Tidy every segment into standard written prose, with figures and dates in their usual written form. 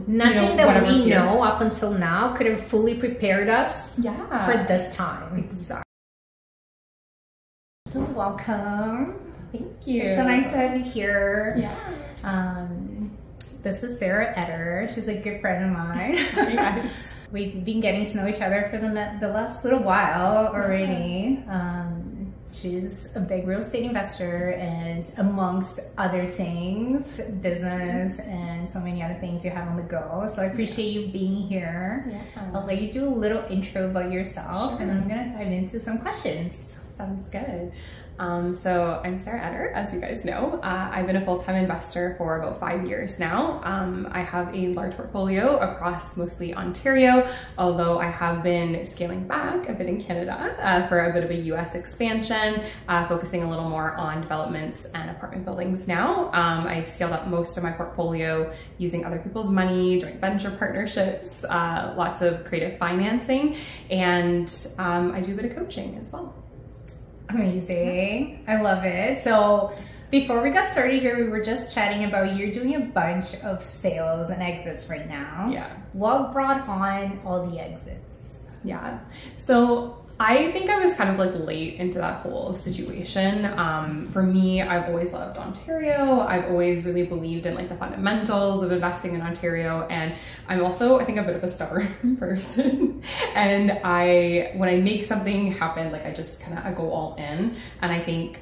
nothing that we know up until now could have fully prepared us for this time. Exactly. So welcome. Thank you. It's so nice to have you here. Yeah. This is Eder. She's a good friend of mine. We've been getting to know each other for the last little while already. She's a big real estate investor, and amongst other things, business and so many other things you have on the go. So I appreciate you being here. Yeah. I'll let you do a little intro about yourself, Sure. and then I'm going to dive into some questions. Sounds good. So I'm Eder, as you guys know. I've been a full-time investor for about 5 years now. I have a large portfolio across mostly Ontario, although I have been scaling back a bit in Canada for a bit of a US expansion, focusing a little more on developments and apartment buildings now. I scaled up most of my portfolio using other people's money, joint venture partnerships, lots of creative financing, and I do a bit of coaching as well. Amazing. I love it. So before we got started here, we were just chatting about you're doing a bunch of sales and exits right now. Yeah. What brought on all the exits? Yeah. So I think I was kind of like late into that whole situation. For me, I've always loved Ontario. I've always really believed in like the fundamentals of investing in Ontario. And I'm also, I think, a bit of a stubborn person. And when I make something happen, like I go all in. And I think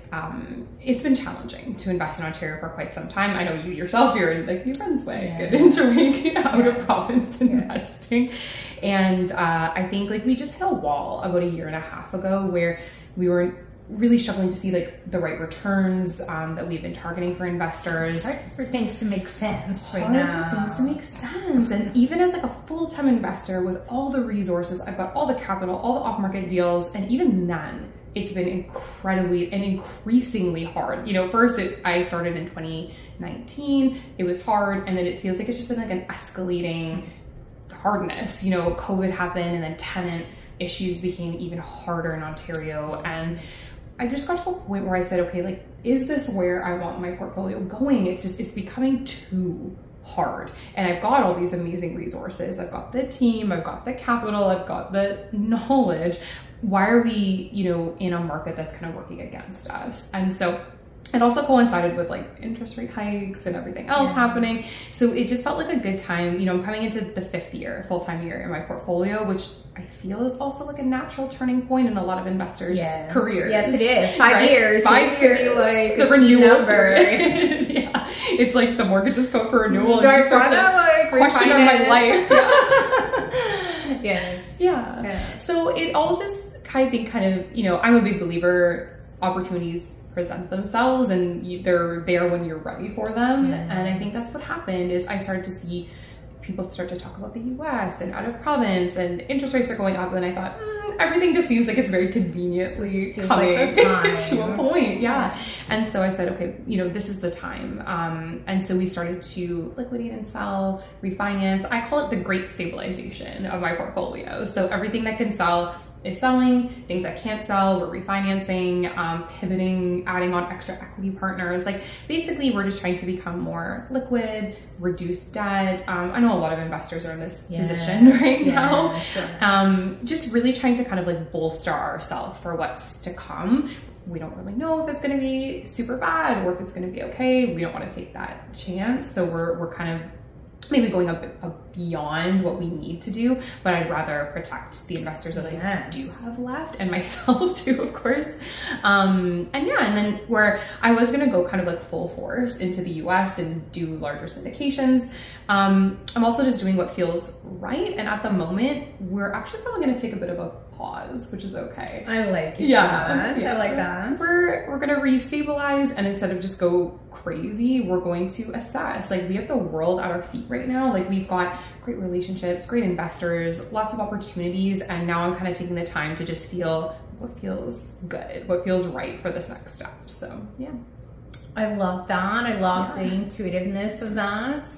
it's been challenging to invest in Ontario for quite some time. I know you yourself, you're in like New Brunswick and enjoying out of province investing. And I think like we just hit a wall about a year and a half ago where we were really struggling to see like the right returns that we've been targeting for investors. It's hard for things to make sense right now. now. For things to make sense. And even as like a full-time investor with all the resources, I've got all the capital, all the off-market deals, and even then, it's been incredibly and increasingly hard. You know, first I started in 2019, it was hard, and then it feels like it's just been like an escalating hardness. You know, COVID happened, and then tenant issues became even harder in Ontario. And I just got to a point where I said, okay, like, is this where I want my portfolio going? It's becoming too hard. And I've got all these amazing resources. I've got the team, I've got the capital, I've got the knowledge. Why are we, you know, in a market that's kind of working against us? And so it also coincided with like interest rate hikes and everything else happening. So it just felt like a good time. You know, I'm coming into the 5th year, full-time year in my portfolio, which I feel is also like a natural turning point in a lot of investors' careers. Yes, it is. 5 years. 5 years. Like the renewal period. Yeah. It's like the mortgages go for renewal. Do I want to like question of my life? Yeah. So it all just, I think, kind of, you know, I'm a big believer opportunities present themselves and they're there when you're ready for them. And I think that's what happened is I started to see people start to talk about the US and out of province and interest rates are going up, and I thought everything just seems like it's very conveniently coming like to a point. And so I said, okay, you know, this is the time. And so we started to liquidate and sell, refinance. I call it the great stabilization of my portfolio. So everything that can sell is selling, things that can't sell, we're refinancing, pivoting, adding on extra equity partners. Like basically we're just trying to become more liquid, reduce debt. I know a lot of investors are in this position right now. Just really trying to kind of like bolster ourselves for what's to come. We don't really know if it's going to be super bad or if it's going to be okay. We don't want to take that chance. So we're kind of maybe going a bit beyond what we need to do, but I'd rather protect the investors that I do have left and myself too, of course. And then where I was going to go kind of like full force into the US and do larger syndications, I'm also just doing what feels right. And at the moment, we're actually probably going to take a bit of a pause, which is okay. I like it. I like that. We're going to restabilize, and instead of just go crazy, we're going to assess. Like, we have the world at our feet right now. Like, we've got great relationships, great investors, lots of opportunities, and now I'm kind of taking the time to just feel what feels good, what feels right for this next step. So yeah, I love that. I love the intuitiveness of that.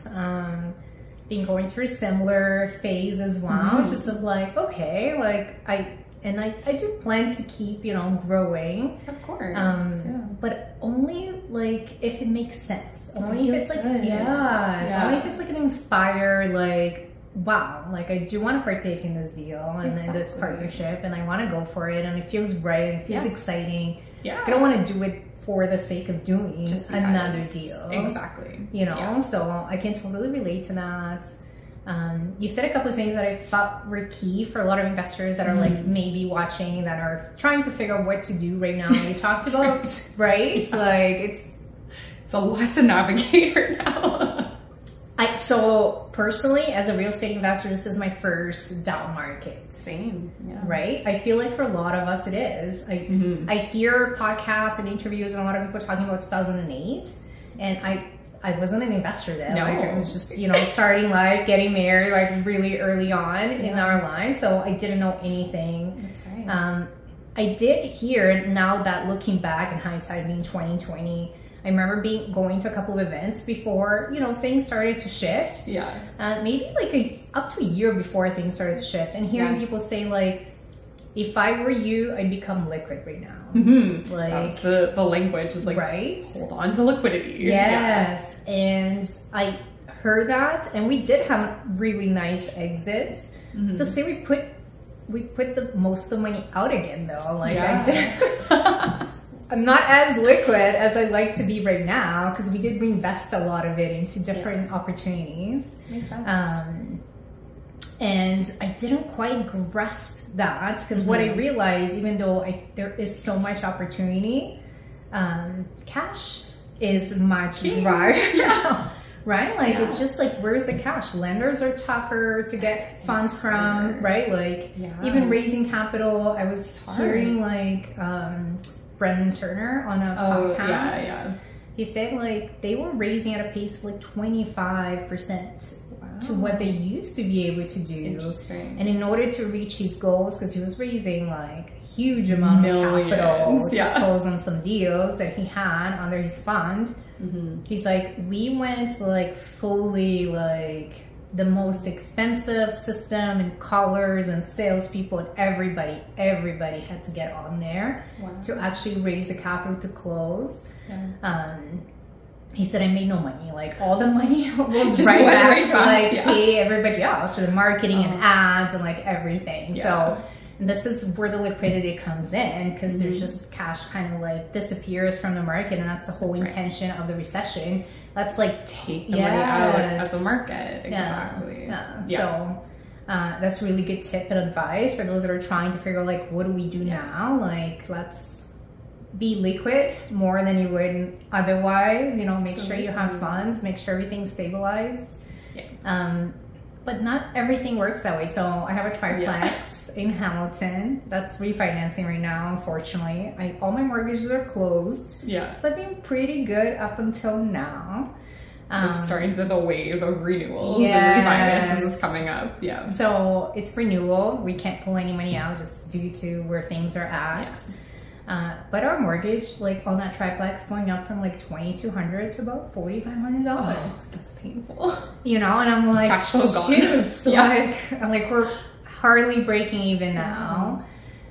Been going through a similar phase as well, just of like, okay, like I do plan to keep, you know, growing. Of course. But only like if it makes sense. Only if it's like, good. only if it's like an inspired, like, wow, like I do want to partake in this deal and in this partnership, and I want to go for it, and it feels right, and it feels exciting. Yeah. I don't want to do it for the sake of doing Just another deal. Exactly. You know, so I can totally relate to that. You said a couple of things that I thought were key for a lot of investors that are like maybe watching, that are trying to figure out what to do right now. You talked about, right? Like it's a lot to navigate right now. So personally, as a real estate investor, this is my first down market. Same. Yeah. Right? I feel like for a lot of us it is. I hear podcasts and interviews and a lot of people talking about 2008, and I wasn't an investor then. No. Like, I was just, you know, starting life, getting married, like really early on in our lives. So I didn't know anything. That's right. I did hear, now that looking back in hindsight being 2020, I remember going to a couple of events before, you know, things started to shift. Yeah. Maybe like up to a year before things started to shift, and hearing people say like, if I were you, I'd become liquid right now. Mm-hmm. Like, that was the language, is like, right? Hold on to liquidity. Yes. Yeah. And I heard that, and we did have really nice exits. To say we put the most of the money out again though. Like I'm not as liquid as I'd like to be right now, because we did reinvest a lot of it into different opportunities. Makes sense. And I didn't quite grasp that, because what I realized, even though there is so much opportunity, cash is much drier. Right? Like it's just like, where's the cash? Lenders are tougher to get funds from, right? Like even raising capital. I was hearing like Brendan Turner on a podcast. He said like they were raising at a pace of like 25% to what they used to be able to do. Interesting. And in order to reach his goals, because he was raising like huge amount of capital to close on some deals that he had under his fund, he's like, we went like fully like the most expensive system and callers and salespeople, and everybody had to get on there to actually raise the capital to close. He said, I made no money. Like all the money was right back to like pay everybody else for the marketing and ads and like everything. So this is where the liquidity comes in, because there's just cash kind of like disappears from the market, and that's the whole intention of the recession. Let's like take the money out of the market. Exactly. So that's a really good tip and advice for those that are trying to figure out like, what do we do now? Like, let's be liquid more than you would otherwise. You know, make sure you have funds, make sure everything's stabilized. But not everything works that way. So I have a triplex in Hamilton that's refinancing right now, unfortunately. All my mortgages are closed. So I've been pretty good up until now. It's starting to the wave of renewals and refinances is coming up. So it's renewal. We can't pull any money out just due to where things are at. But our mortgage, like on that triplex, going up from like $2,200 to about $4,500. That's painful. You know, and I'm like, shoot, I'm like, we're hardly breaking even now.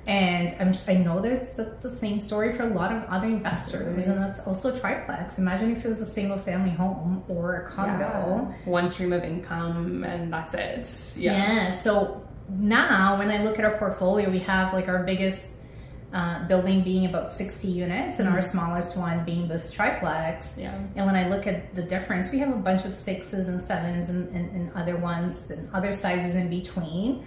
And I know there's the same story for a lot of other investors, and that's also triplex. Imagine if it was a single family home or a condo. One stream of income, and that's it. So now when I look at our portfolio, we have like our biggest building being about 60 units and our smallest one being this triplex. And when I look at the difference, we have a bunch of 6s and 7s and other ones and other sizes in between.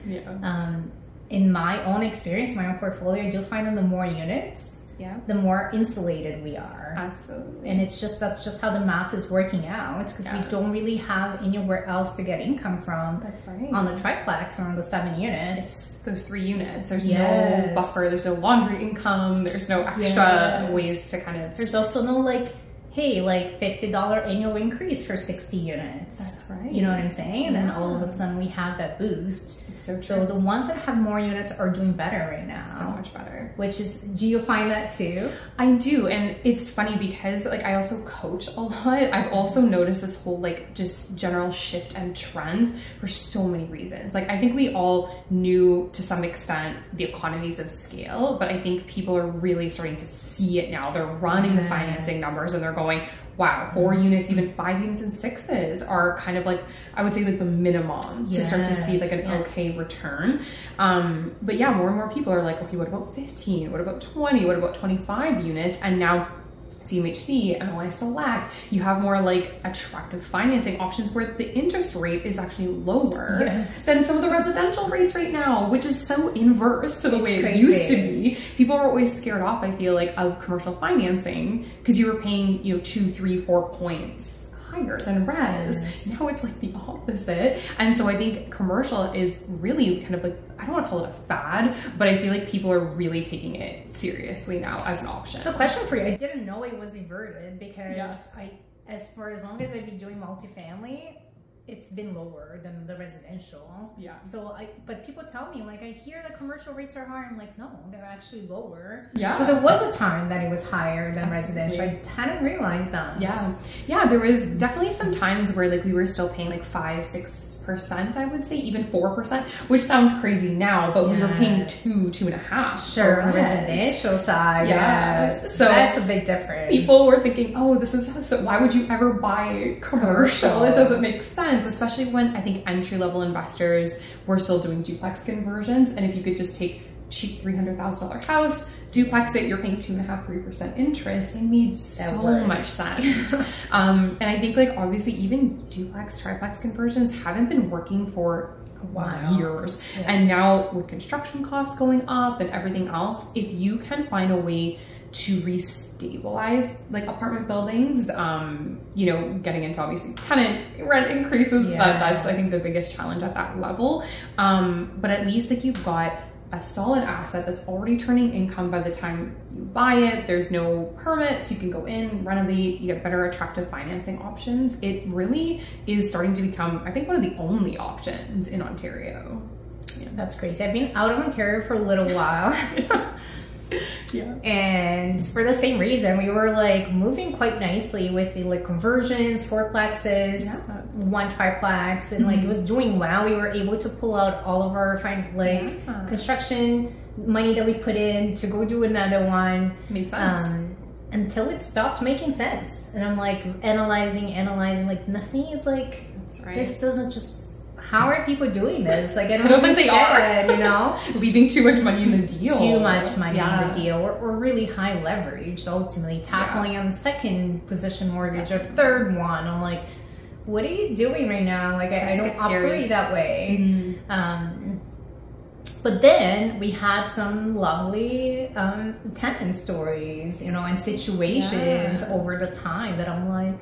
In my own experience, my own portfolio, I do find that the more units, the more insulated we are. Absolutely. And it's just, that's just how the math is working out, because we don't really have anywhere else to get income from. That's right. On the triplex or on the 7 units. Those 3 units. There's no buffer, there's no laundry income, there's no extra ways to kind of... There's also no like, hey, like $50 annual increase for 60 units. That's right. You know what I'm saying? And then all of a sudden we have that boost. It's so the ones that have more units are doing better right now. So much better. Which is, do you find that too? I do. And it's funny because like I also coach a lot. I've also noticed this whole like just general shift and trend for so many reasons. Like I think we all knew to some extent the economies of scale, but I think people are really starting to see it now. They're running the financing numbers and they're going, wow, 4 units, even 5 units and 6s are kind of like, I would say like the minimum to start to see like an okay return. But yeah, more and more people are like, okay, what about 15? What about 20? What about 25 units? And now CMHC, NOI Select, you have more like attractive financing options where the interest rate is actually lower than some of the residential rates right now, which is so inverse to the way it used to be. People are always scared off, I feel like, of commercial financing because you were paying, you know, 2, 3, 4 points higher than res. Now it's like the opposite. And so I think commercial is really kind of like, I don't want to call it a fad, but I feel like people are really taking it seriously now as an option. So question for you, I didn't know it was inverted because as long as I've been doing multifamily, it's been lower than the residential. So but people tell me, like, I hear the commercial rates are higher. I'm like, no, they're actually lower. So there was a time that it was higher than residential. I hadn't realized that. There was definitely some times where like we were still paying like 5, 6%, I would say, even 4%, which sounds crazy now, but we were paying 2.5. Sure, on the residential side. So that's a big difference. People were thinking, oh, this is so why would you ever buy commercial? It doesn't make sense, especially when I think entry-level investors were still doing duplex conversions. And if you could just take cheap $300,000 house, duplex it, you're paying 2.5%, 3% interest. It made so much sense. And I think like obviously even duplex, triplex conversions haven't been working for years. And now with construction costs going up and everything else, if you can find a way to restabilize like apartment buildings, you know, getting into obviously tenant rent increases, that's I think the biggest challenge at that level. But at least like you've got a solid asset that's already turning income by the time you buy it. There's no permits, you can go in, renovate, you get better attractive financing options. It really is starting to become, I think, one of the only options in Ontario. That's crazy. I've been out of Ontario for a little while. And for the same reason, we were like moving quite nicely with the like conversions, 4plexes, 1 triplex, and like it was doing well. We were able to pull out all of our construction money that we put in to go do another one. Made sense. Until it stopped making sense. And I'm like analyzing, like nothing is like, this doesn't just, how are people doing this? Like, I don't think they are, you know? Leaving too much money in the deal. Too much money in the deal, or really high leverage, ultimately tackling on the second position mortgage or third one. I'm like, what are you doing right now? Like, I don't operate that way. But then we had some lovely tenant stories, you know, and situations over the time that I'm like,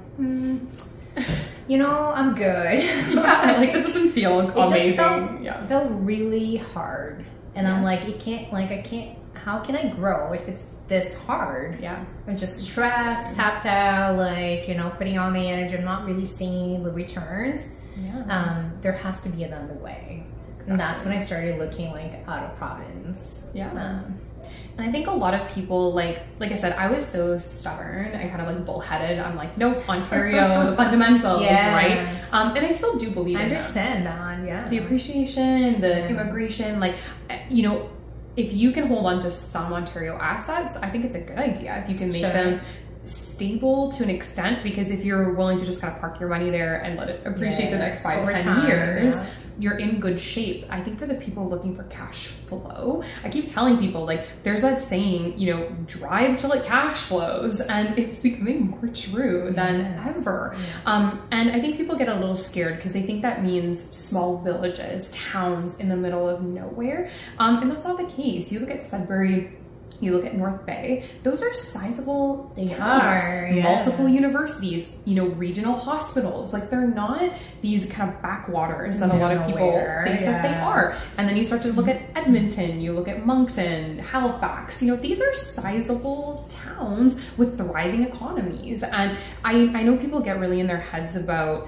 you know, I'm good. Like this doesn't feel amazing. It felt really hard. And I'm like, I can't, how can I grow if it's this hard? I'm just stressed, tapped out, like, you know, putting on the energy. I'm not really seeing the returns. There has to be another way. And that's when I started looking like out of province. And I think a lot of people, like I said, I was so stubborn. I kind of like bullheaded. I'm like, nope, Ontario, the fundamentals, right? And I still do believe in them. I understand that, The appreciation, the immigration, like, you know, if you can hold on to some Ontario assets, I think it's a good idea. If you can make them stable to an extent, because if you're willing to just kind of park your money there and let it appreciate the next 5, 10 years, you're in good shape. I think for the people looking for cash flow, I keep telling people, like, there's that saying, you know, drive till it cash flows, and it's becoming more true than ever. And I think people get a little scared because they think that means small villages, towns in the middle of nowhere. And that's not the case. You look at Sudbury, you look at North Bay, those are sizable towns, multiple universities, you know, regional hospitals. Like, they're not these kind of backwaters that a lot of people think that they are. And then you start to look at Edmonton, you look at Moncton, Halifax, you know, these are sizable towns with thriving economies. And I know people get really in their heads about,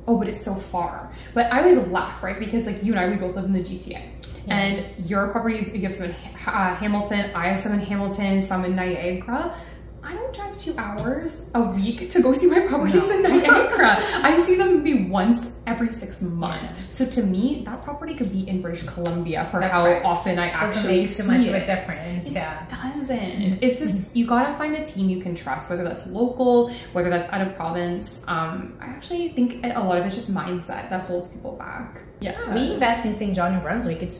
oh, but it's so far. But I always laugh, right? Because like you and I, we both live in the GTA. And your properties, you have some in Hamilton, I have some in Hamilton, some in Niagara. I don't drive 2 hours a week to go see my properties in Niagara. I see them maybe once every 6 months. Yeah. So to me, that property could be in British Columbia for That's how right. often I actually doesn't make so much see of a it. difference. It Yeah. doesn't. It's just, you gotta find a team you can trust, whether that's local, whether that's out of province. I actually think a lot of it's just mindset that holds people back. Yeah. We invest in St. John, New Brunswick.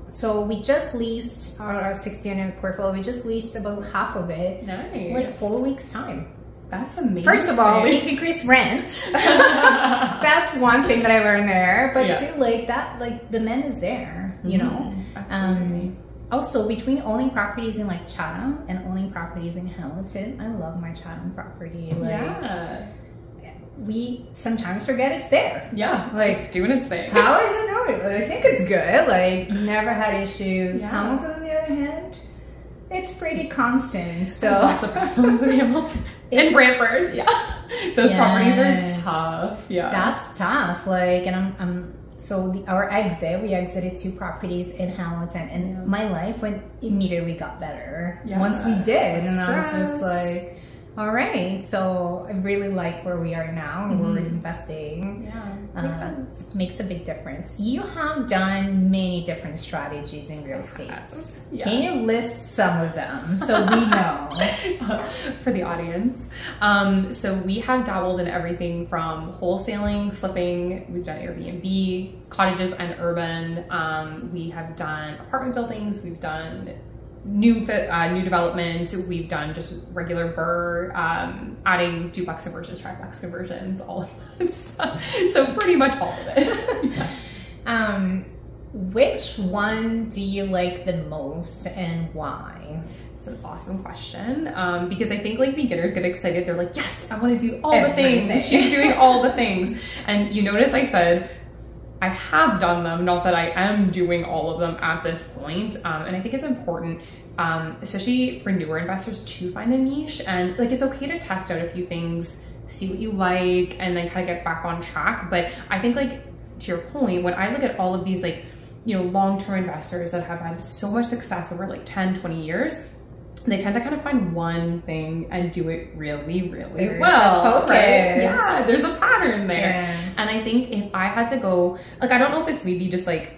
So we just leased our 60-unit portfolio. We just leased about half of it. Nice. Like 4 weeks time. That's amazing. First of all, we need to increase rent. That's one thing that I learned there. But Yeah. two, like that, like the men is there, you know? Absolutely. Also, between owning properties in like Chatham and owning properties in Hamilton, I love my Chatham property. Like, Yeah. we sometimes forget it's there. Yeah. Like, just doing its thing. how is it doing? I think it's good. Like, never had issues. Yeah. Hamilton, on the other hand, it's pretty constant. So Lots of problems in Hamilton. And Brantford. Yeah. Those properties are tough. Yeah. That's tough. Like, and our exit, we exited 2 properties in Hamilton, and my life immediately got better once we did. And I was just like, all right. So I really like where we are now and where we're investing. Yeah, makes sense. Makes a big difference. You have done many different strategies in real estate. Yeah. Can you list some of them so we know? For the audience. So we have dabbled in everything from wholesaling, flipping, we've done Airbnb, cottages and urban. We have done apartment buildings, we've done new development, we've done just regular BRRRR, adding duplex conversions, triplex conversions, all of that stuff. So pretty much all of it. Which one do you like the most and why? It's an awesome question, because I think like beginners get excited. They're like, yes, I want to do all the things. She's doing all the things. And you notice I said, I have done them, not that I am doing all of them at this point. And I think it's important, especially for newer investors, to find a niche. And like, it's okay to test out a few things, see what you like, and then kind of get back on track. But I think like, to your point, when I look at all of these like, you know, long-term investors that have had so much success over like 10, 20 years, they tend to kind of find one thing and do it really, really well. Right? Yeah, there's a pattern there. Yes. And I think if I had to go, like, I don't know if it's maybe just like,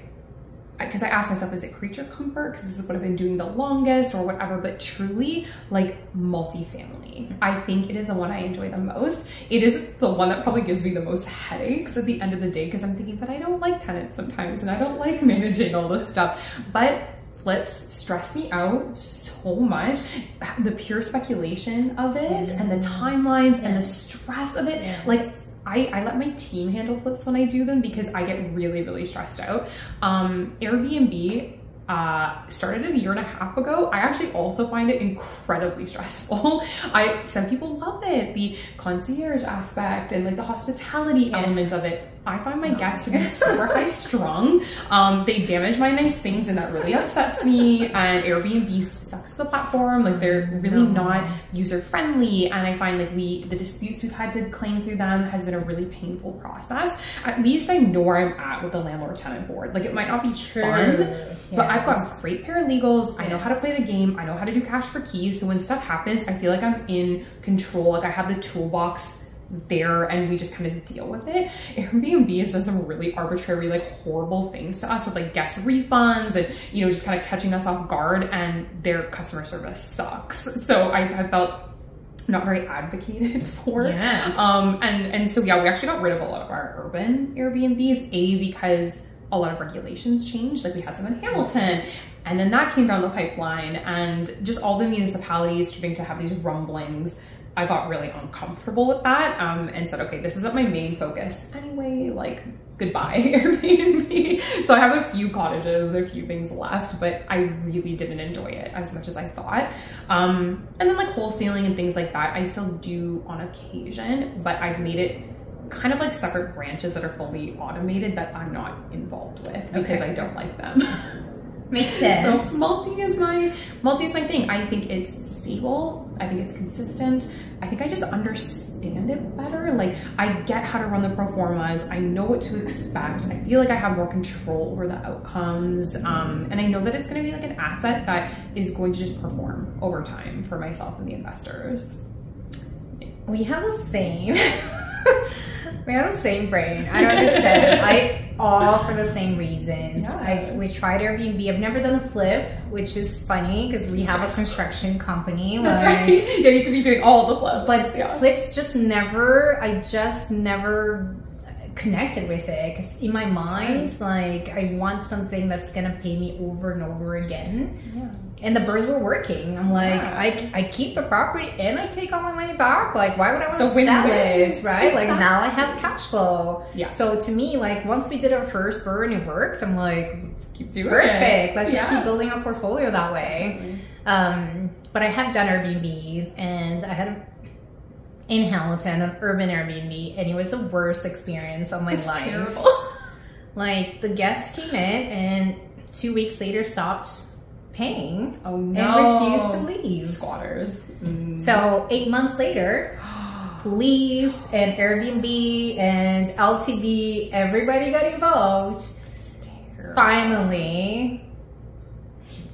because I asked myself, is it creature comfort? Because this is what I've been doing the longest or whatever, but truly like multifamily. I think it is the one I enjoy the most. It is the one that probably gives me the most headaches at the end of the day, because I'm thinking, but I don't like tenants sometimes and I don't like managing all this stuff. But flips stress me out so much. The pure speculation of it and the timelines and the stress of it. Like, I let my team handle flips when I do them because I get really, really stressed out. Airbnb started a year and a half ago. I actually also find it incredibly stressful. Some people love it, the concierge aspect and like the hospitality element of it. I find my guests to be super high strung. They damage my nice things and that really upsets me. And Airbnb sucks the platform. Like, they're really not user friendly. And I find like the disputes we've had to claim through them has been a really painful process. At least I know where I'm at with the landlord tenant board. Like, it might not be fun, but I've got great paralegals. I know how to play the game. I know how to do cash for keys. So when stuff happens, I feel like I'm in control. Like, I have the toolbox there and we just kind of deal with it. Airbnb has done some really arbitrary, like horrible things to us with like guest refunds and, you know, just kind of catching us off guard, and their customer service sucks. So I felt not very advocated for. Yes. And so yeah, we actually got rid of a lot of our urban Airbnbs, because a lot of regulations changed. Like, we had some in Hamilton, and then that came down the pipeline, and just all the municipalities starting to have these rumblings. I got really uncomfortable with that, and said, okay, this isn't my main focus anyway, like, goodbye Airbnb. So I have a few cottages and a few things left, but I really didn't enjoy it as much as I thought. And then like wholesaling and things like that, I still do on occasion, but I've made it kind of like separate branches that are fully automated that I'm not involved with because I don't like them. Makes sense. So multi is my thing. I think it's stable. I think it's consistent. I think I just understand it better. Like, I get how to run the pro formas. I know what to expect. I feel like I have more control over the outcomes. And I know that it's going to be like an asset that is going to just perform over time for myself and the investors. We have the same. We have the same brain. I don't understand. All for the same reasons. Yeah. We tried Airbnb. I've never done a flip, which is funny because we have a construction company. That's right. Yeah, you could be doing all the flips. But flips just never, I just never connected with it because in my mind, like I want something that's going to pay me over and over again. Yeah. And the birds were working. I'm like, I keep the property and I take all my money back. Like, why would I want to sell it, right? Exactly. Like, now I have cash flow. Yeah. So to me, like, once we did our first burn and it worked, I'm like, keep doing perfect. Let's just keep building a portfolio that way. But I have done Airbnbs, and I had in Hamilton an urban Airbnb, and it was the worst experience of my life. Terrible. Like, the guests came in and 2 weeks later stopped paying and refused to leave. Squatters. So 8 months later, police and Airbnb and LTV, everybody got involved. Finally,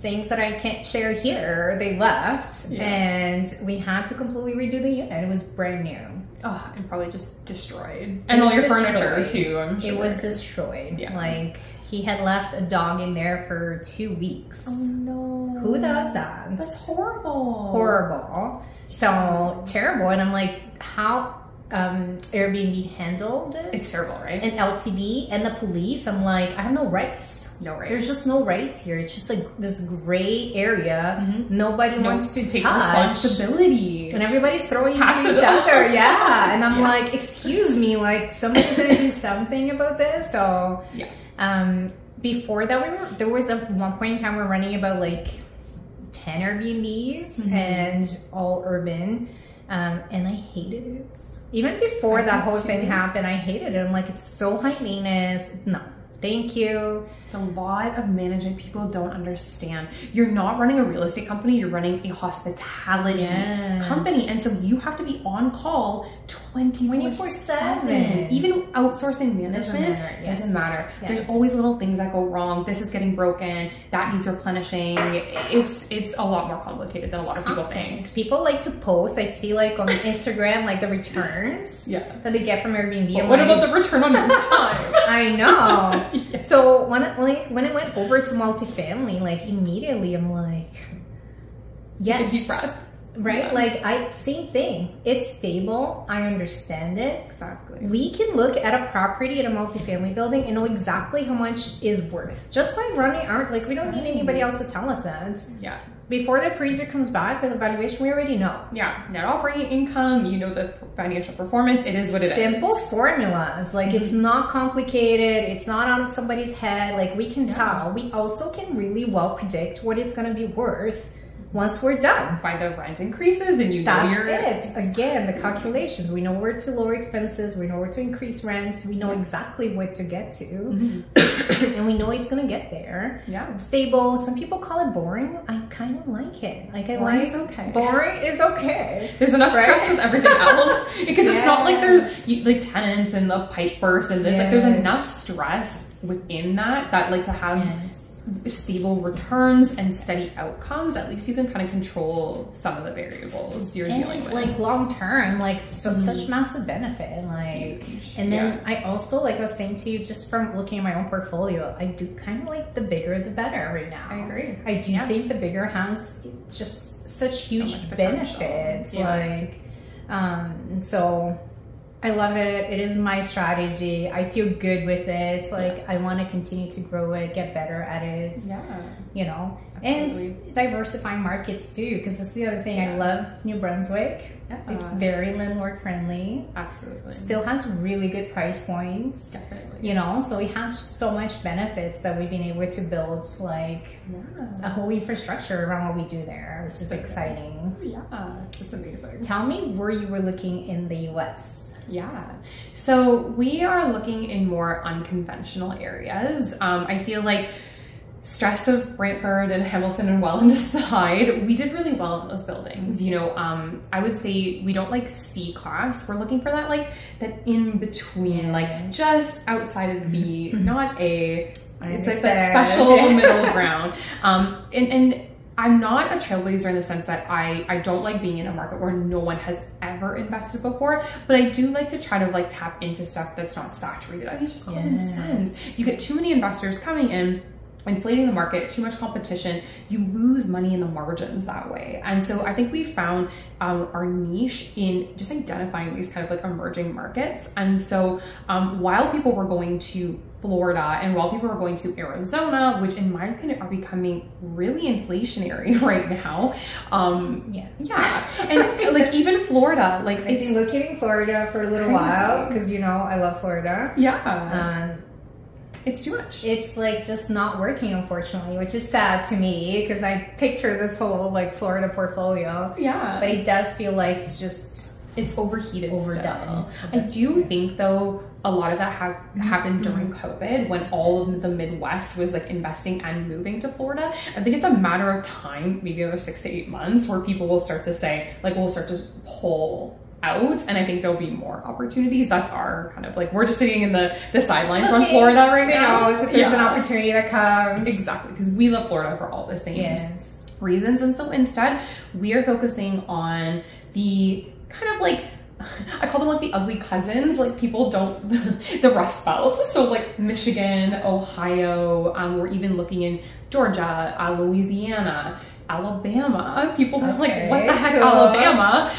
things that I can't share here, they left, and we had to completely redo the unit. It was brand new. Oh, and probably just destroyed. And all your furniture too, I'm sure. It was destroyed. Yeah. Like, he had left a dog in there for 2 weeks. Oh no. Who does that? That's horrible. Horrible. So terrible. And I'm like, how Airbnb handled it? It's terrible, right? And LTV and the police, I'm like, I have no rights. No rights. There's just no rights here. It's just like this gray area. Nobody wants to take touch. Responsibility. And everybody's throwing into each other. Yeah. And I'm like, excuse me, like, somebody's gonna do something about this. So before that, there was one point in time we were running about like 10 Airbnbs and all urban. And I hated it. Even before that whole thing happened, I hated it. I'm like, it's so high maintenance. No. Thank you. It's a lot of management people don't understand. You're not running a real estate company, you're running a hospitality company. And so you have to be on call 24/7. Even outsourcing management doesn't matter. Yes. There's always little things that go wrong. This is getting broken. That needs replenishing. It's a lot more complicated than a lot of people think. People like to post. I see like on Instagram, like the returns that they get from Airbnb. But what about the return on your time? I know. So when it went over to multifamily, like immediately I'm like, yes. Take a deep breath. Right? Yeah. Same thing. It's stable. I understand it. Exactly. We can look at a property at a multifamily building and know exactly how much is worth just by running our, like, we don't need anybody else to tell us that. Yeah. Before the appraiser comes back with a valuation, we already know. Yeah. Net operating income, you know the financial performance. It is what it is. Simple formulas. Like, it's not complicated. It's not out of somebody's head. Like, we can tell. We also can really well predict what it's going to be worth once we're done. By the rent increases, and that's it. Again, the calculations. We know where to lower expenses. We know where to increase rents. We know exactly what to get to. And we know it's going to get there. Yeah. It's stable. Some people call it boring. I kind of like it. Like, boring is okay. Boring is okay. There's enough stress with everything else. Because it's not like there's like tenants and the pipe burst and this. Like, there's enough stress within that like to have stable returns and steady outcomes. At least you can kind of control some of the variables you're dealing with. Like long term, like such massive benefit. Like, and then I also, like I was saying to you, just from looking at my own portfolio, I do kind of like the bigger the better right now. I agree. I do think the bigger has just such huge benefits. Like, so I love it. It is my strategy. I feel good with it. Like, I want to continue to grow it, get better at it. Yeah. You know, absolutely. And diversifying markets too, because that's the other thing. I love New Brunswick. It's very landlord friendly. Absolutely. Still has really good price points. Definitely. You know, so it has so much benefits that we've been able to build like a whole infrastructure around what we do there, which is exciting. Yeah, it's amazing. Tell me where you were looking in the US. Yeah, so we are looking in more unconventional areas. I feel like stress of Brantford and Hamilton and Welland aside, we did really well in those buildings. You know, I would say we don't like C class. We're looking for that, like that in between, like just outside of B, not A. It's like that special middle ground. And I'm not a trailblazer in the sense that I don't like being in a market where no one has ever invested before, but I do like to try to like tap into stuff that's not saturated. I mean, it's just common sense. You get too many investors coming in, inflating the market, too much competition, you lose money in the margins that way. And so I think we found our niche in just identifying these kind of like emerging markets. And so while people were going to Florida and while people were going to Arizona, which in my opinion are becoming really inflationary right now. Yeah. And like even Florida, like I've been looking at Florida for a little while because, you know, I love Florida. Yeah. It's too much. It's like just not working, unfortunately, which is sad to me because I picture this whole like Florida portfolio. Yeah. But it does feel like it's overheated, overdone. I do think though a lot of that happened during COVID when all of the Midwest was like investing and moving to Florida. I think it's a matter of time, maybe another 6 to 8 months, where people will start to say like we'll start to pull out, and I think there'll be more opportunities. That's our kind of like, we're just sitting in the sidelines on Florida right now. If there's an opportunity that comes. Exactly, because we love Florida for all the same reasons. And so instead, we are focusing on the kind of like, I call them like the ugly cousins, like people don't, the Rust Belt. So like Michigan, Ohio, we're even looking in Georgia, Louisiana, Alabama. People are like, what the heck, Alabama?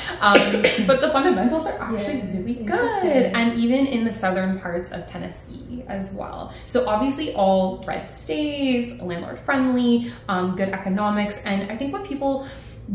But the fundamentals are actually really good. And even in the southern parts of Tennessee as well. So obviously all red states, landlord friendly, good economics. And I think what people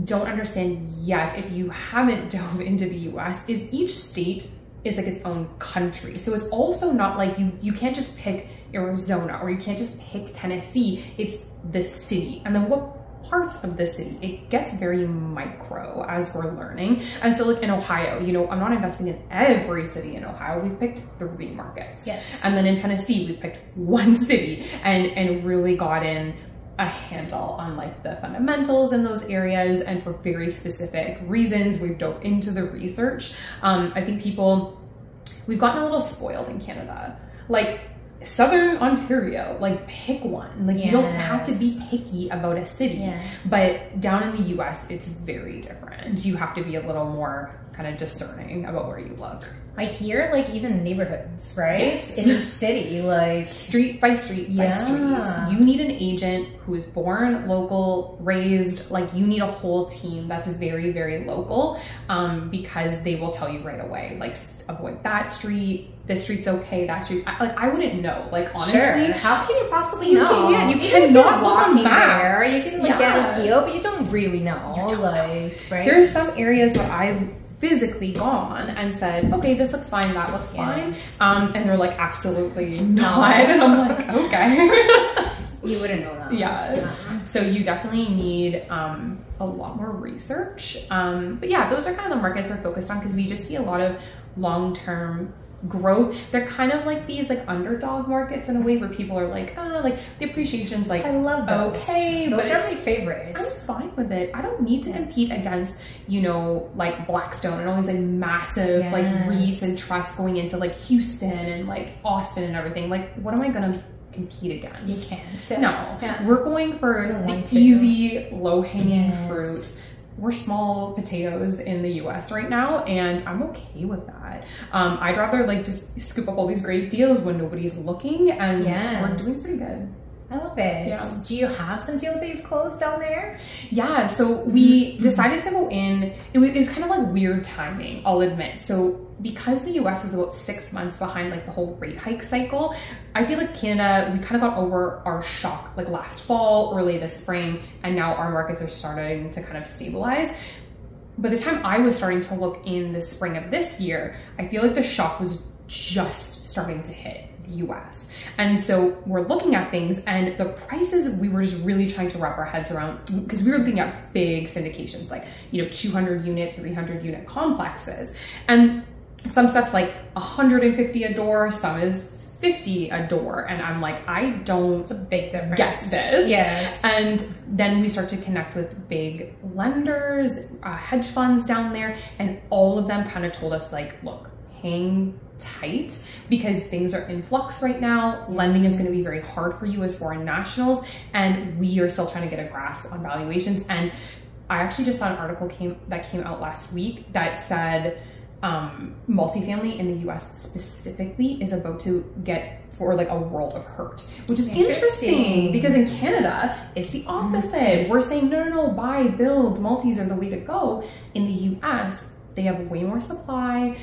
don't understand yet, if you haven't dove into the US, is each state is like its own country. So it's also not like you can't just pick Arizona or you can't just pick Tennessee. It's the city. And then what parts of the city, it gets very micro as we're learning. And so like in Ohio, you know, I'm not investing in every city in Ohio. We picked 3 markets. And then in Tennessee, we picked 1 city and really got in a handle on like the fundamentals in those areas. And for very specific reasons, we've dove into the research. I think we've gotten a little spoiled in Canada. Like Southern Ontario, like pick one. Like you don't have to be picky about a city, but down in the US, it's very different. You have to be a little more kind of discerning about where you look. I hear like even neighborhoods, right? In each city, like street by street by street. You need an agent who is born local, raised, like you need a whole team that's very, very local, because they will tell you right away, like avoid that street, this street's okay, that street. I wouldn't know, like honestly. Sure. How can you possibly know? You cannot look on maps. You can like get a feel, but you don't really know. Like, right? There's some areas where I've physically gone and said, okay, this looks fine, that looks fine. And they're like, absolutely not. And I'm like, okay. You wouldn't know that. Yeah. So you definitely need a lot more research. But yeah, those are kind of the markets we're focused on because we just see a lot of long-term growth. They're kind of like these like underdog markets in a way where people are like, like the appreciation's like, I love those. Okay, those are my favorites. I'm fine with it. I don't need to compete against, you know, like Blackstone and all these like massive like REITs and trusts going into like Houston and like Austin and everything. Like, what am I gonna compete against? You can't. No, we're going for the easy, low-hanging fruit. We're small potatoes in the US right now, and I'm okay with that. I'd rather like just scoop up all these great deals when nobody's looking, and we're doing pretty good. I love it. Yeah. Do you have some deals that you've closed down there? Yeah, so we decided to go in, it was kind of like weird timing, I'll admit. So because the US was about 6 months behind like the whole rate hike cycle, I feel like Canada, we kind of got over our shock like last fall, early this spring, and now our markets are starting to kind of stabilize. By the time I was starting to look in the spring of this year, I feel like the shock was just starting to hit the US. And so we're looking at things, and the prices we were just really trying to wrap our heads around, because we were looking at big syndications, like, you know, 200 unit, 300 unit complexes. And some stuff's like 150 a door, some is 50 a door, and I'm like, I don't it's a big difference. Get this. Yes. And then we start to connect with big lenders, hedge funds down there, and all of them kind of told us like, look, hang tight because things are in flux right now. Lending is going to be very hard for you as foreign nationals, and we are still trying to get a grasp on valuations. And I actually just saw an article that came out last week that said multifamily in the US specifically is about to get for like a world of hurt, which is interesting because in Canada, it's the opposite. We're saying, no, buy, build, multis are the way to go. In the US, they have way more supply,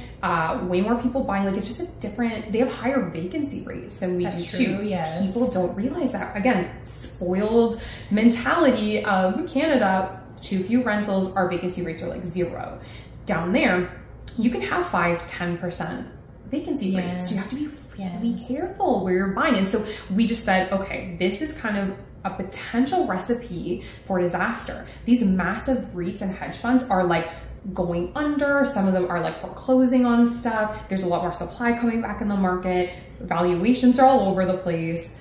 way more people buying. Like, it's just a different, they have higher vacancy rates than we do too. Yes. People don't realize that. Again, spoiled mentality of Canada, too few rentals, our vacancy rates are like 0. Down there, you can have 5-10% vacancy rates. So you have to be really careful where you're buying. And so we just said, okay, this is kind of a potential recipe for disaster. These massive REITs and hedge funds are like going under. Some of them are like foreclosing on stuff. There's a lot more supply coming back in the market. Valuations are all over the place.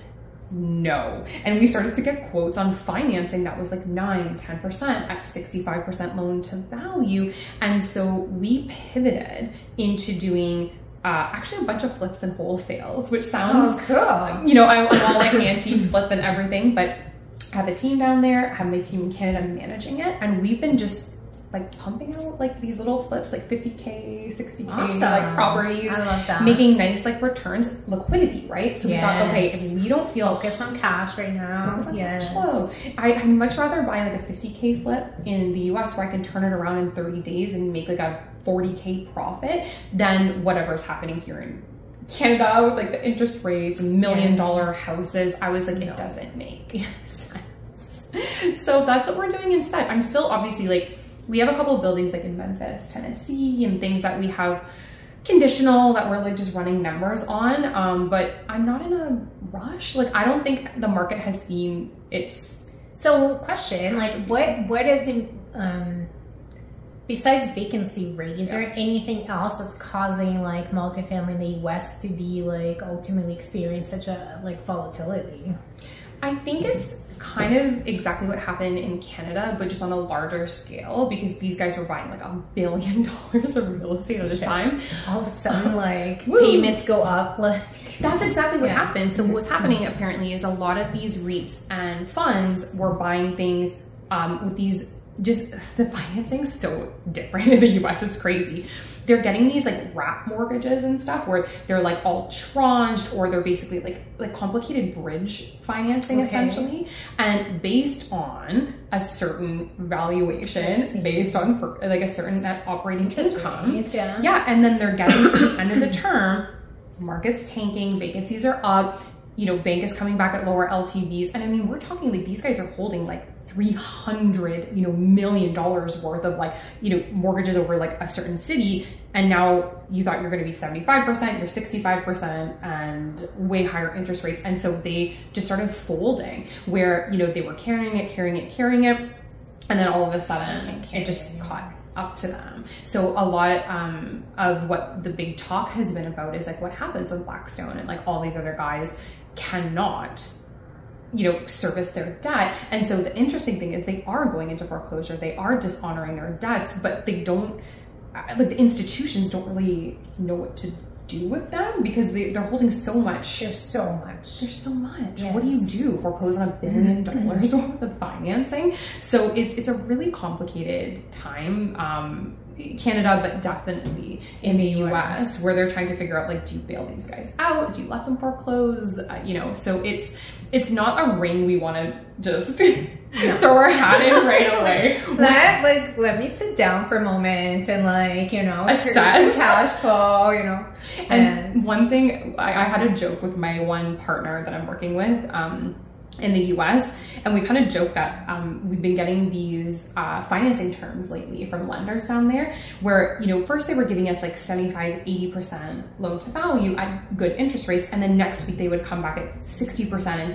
No. And we started to get quotes on financing that was like 9-10% at 65% loan to value. And so we pivoted into doing actually a bunch of flips and wholesales, which sounds cool. You know, I'm all like anti-flip and everything, but I have a team down there, I have my team in Canada managing it, and we've been just like pumping out like these little flips, like 50K, 60K, like properties, I love that. Making nice like returns, liquidity, right? So we thought, okay, if we don't feel focus on cash right now, focus on cash flow. I'd much rather buy like a 50K flip in the US where I can turn it around in 30 days and make like a 40K profit than whatever's happening here in Canada with like the interest rates, $1 million houses. I was like, it doesn't make sense. So that's what we're doing instead. I'm still obviously like, we have a couple of buildings like in Memphis, Tennessee, and things that we have conditional that we're like just running numbers on. But I'm not in a rush. Like, I don't think the market has seen its. So question, like what is it, besides vacancy rate, is there anything else that's causing like multifamily in the US to be like ultimately experience such a like volatility? I think it's kind of exactly what happened in Canada, but just on a larger scale, because these guys were buying like $1 billion of real estate at a time. All of a sudden, like payments go up. Like that's exactly what happened. So what's happening apparently is a lot of these REITs and funds were buying things with these, just the financing's so different in the US, it's crazy. They're getting these like wrap mortgages and stuff where they're like all tranched, or they're basically like complicated bridge financing essentially, and based on a certain valuation, based on like a certain net operating income. And then they're getting to the end of the term, market's tanking, vacancies are up, you know, bank is coming back at lower LTVs. And I mean, we're talking like these guys are holding like $300 million worth of like, you know, mortgages over like a certain city. And now you thought you're going to be 75%, you're 65%, and way higher interest rates. And so they just started folding where, you know, they were carrying it. And then all of a sudden it just caught up to them. So a lot of what the big talk has been about is like what happens when Blackstone and like all these other guys cannot, you know, service their debt. And so the interesting thing is they are going into foreclosure, they are dishonoring their debts, but they don't, like the institutions don't really know what to do with them because they're holding so much. There's so much. Yes. What do you do? Foreclose on $1 billion worth of financing? So it's a really complicated time. Canada, but definitely in the US, where they're trying to figure out, like, do you bail these guys out? Do you let them foreclose? You know, so it's not a ring we want to just throw our hat in right away. Let me sit down for a moment and, like, you know, assess cash flow, you know. And one thing, I had a joke with my one partner that I'm working with, in the US, and we kind of joke that we've been getting these financing terms lately from lenders down there where, you know, first they were giving us like 75-80% loan to value at good interest rates, and then next week they would come back at 60% and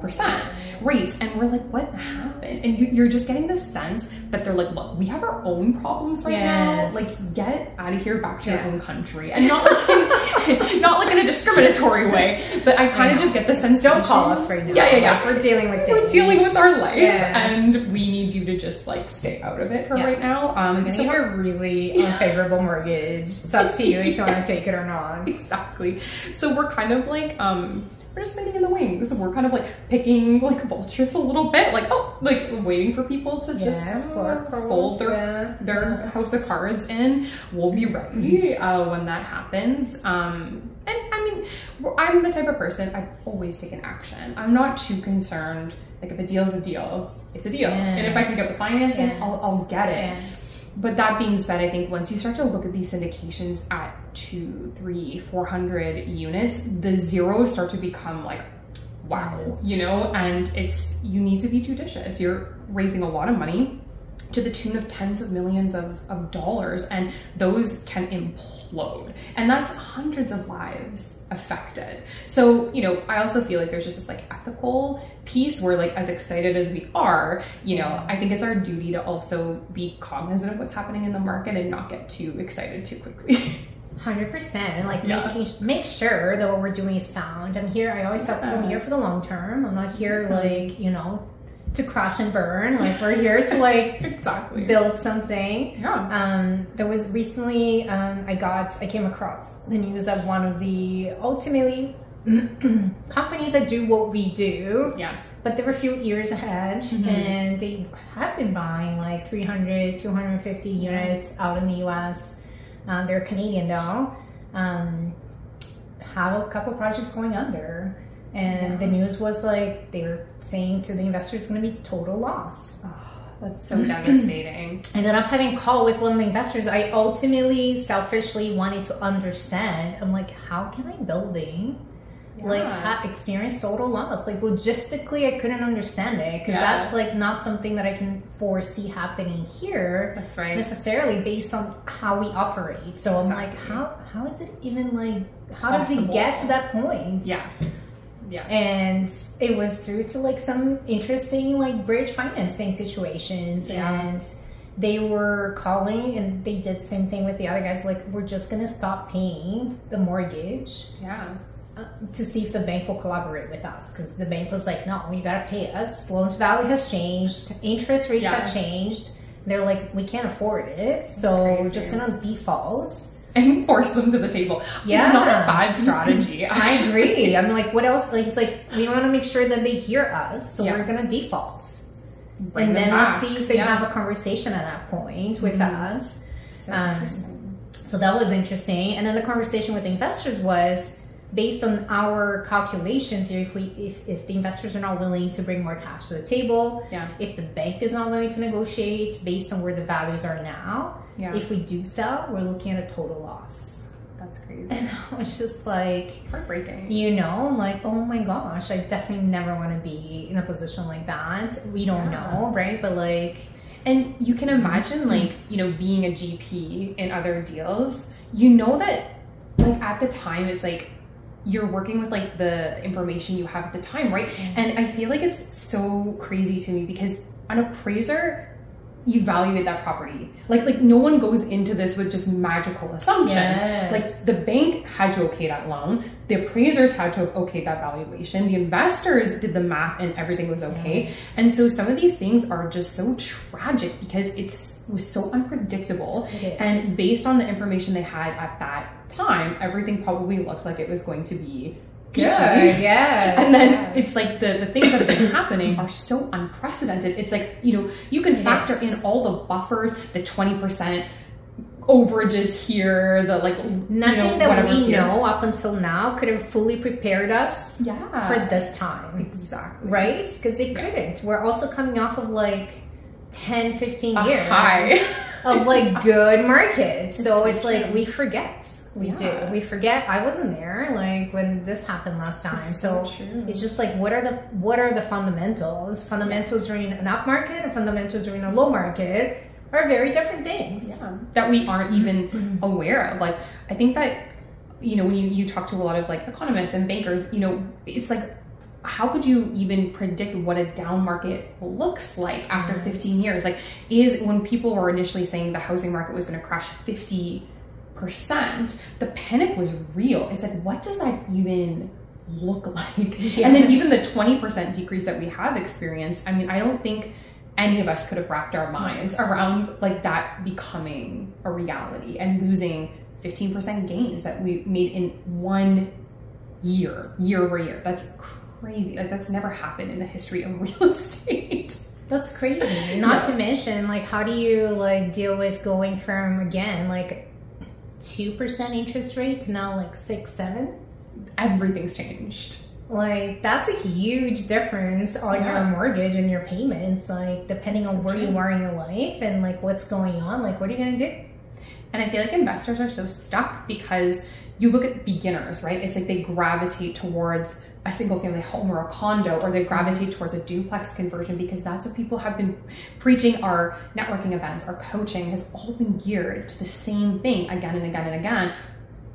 rates. And we're like, what happened? And you're just getting the sense that they're like, look, we have our own problems right now. Like, get out of here, back to your own country. And not like in a discriminatory way, but I kind of just get the sense, don't call us right now. Yeah. Like, we're dealing with We're dealing with our life, and we need you to just like stay out of it for right now. So we're really unfavorable mortgage. It's up to you if you want to take it or not. Exactly. So we're kind of like, we're just waiting in the wings. We're kind of like picking like vultures a little bit, like, like waiting for people to just fold their house of cards in. We'll be ready when that happens. And I mean, I'm the type of person, I've always taken action. I'm not too concerned. Like, if a deal is a deal, it's a deal. And if I can get the financing, I'll get it. But that being said, I think once you start to look at these syndications at 200, 300, 400 units, the zeros start to become like, wow, you know, and you need to be judicious. You're raising a lot of money to the tune of tens of millions of dollars, and those can implode. And that's hundreds of lives affected. So, you know, I also feel like there's just this like ethical piece where, like, as excited as we are, you know, I think it's our duty to also be cognizant of what's happening in the market and not get too excited too quickly. 100%. And like make sure that what we're doing is sound. I'm always tell people, I'm here for the long term. I'm not here like, you know, to crash and burn. Like, we're here to like build something. There was recently I came across the news of one of the ultimately companies that do what we do, but they were a few years ahead, and they have been buying like 300, 250 units out in the US. They're Canadian though. Have a couple projects going under. And the news was like, they were saying to the investors, it's going to be total loss. Oh, that's so devastating. I ended up having a call with one of the investors. I ultimately, selfishly wanted to understand. I'm like, how can I building experience total loss? Like, logistically, I couldn't understand it, because that's like not something that I can foresee happening here. That's right. Necessarily based on how we operate. So I'm like, how is it even like, how does it get to that point? And it was through to like some interesting like bridge financing situations, and they were calling, and they did the same thing with the other guys, like, we're just gonna stop paying the mortgage to see if the bank will collaborate with us, because the bank was like, no, you gotta pay us. Loan to value has changed, interest rates have changed. They're like, we can't afford it, so we're just gonna default and force them to the table. It's not a bad strategy. I agree. I'm like, what else? Like, it's like, we want to make sure that they hear us, so we're going to default. And then let's see if they have a conversation at that point with us. So interesting. So that was interesting. And then the conversation with investors was based on our calculations here. If the investors are not willing to bring more cash to the table, if the bank is not willing to negotiate based on where the values are now, if we do sell, we're looking at a total loss. That's crazy. And I was just like, heartbreaking. You know, like, oh my gosh, I definitely never want to be in a position like that. We don't know, right? But like, and you can imagine like, you know, being a GP in other deals, you know that like at the time it's like, you're working with like the information you have at the time, right? And I feel like it's so crazy to me, because an appraiser, you evaluate that property. Like no one goes into this with just magical assumptions. Like, the bank had to okay that loan. The appraisers had to okay that valuation. The investors did the math and everything was okay. And so some of these things are just so tragic because it was so unpredictable. And based on the information they had at that time, everything probably looked like it was going to be peachy. And then it's like the things that have been happening are so unprecedented. It's like, you know, you can factor in all the buffers, the 20% overages here, the like nothing that we know up until now could have fully prepared us for this time. Exactly. Right? Because it couldn't. We're also coming off of like 10, 15 years of like good markets. So it's like we forget. We do. We forget. I wasn't there like when this happened last time. So it's just like, what are the fundamentals? Fundamentals during an up market and fundamentals during a low market are very different things. That we aren't even aware of. Like, I think that, you know, when you talk to a lot of like economists and bankers, you know, it's like how could you even predict what a down market looks like after 15 years? Like, is when people were initially saying the housing market was going to crash 50%, the panic was real. It's like, what does that even look like? Yes. And then even the 20% decrease that we have experienced, I mean, I don't think any of us could have wrapped our minds around like that becoming a reality and losing 15% gains that we made in 1 year over year. That's crazy. Like, that's never happened in the history of real estate. That's crazy. Not to mention, like, how do you like deal with going from, again, like 2% interest rate to now like 6, 7? Everything's changed. Like, that's a huge difference on your mortgage and your payments, like, depending on where you are in your life and like what's going on. Like, what are you going to do? And I feel like investors are so stuck because you look at beginners, right? It's like they gravitate towards a single family home or a condo, or they gravitate towards a duplex conversion because that's what people have been preaching. Our networking events, our coaching has all been geared to the same thing again and again and again,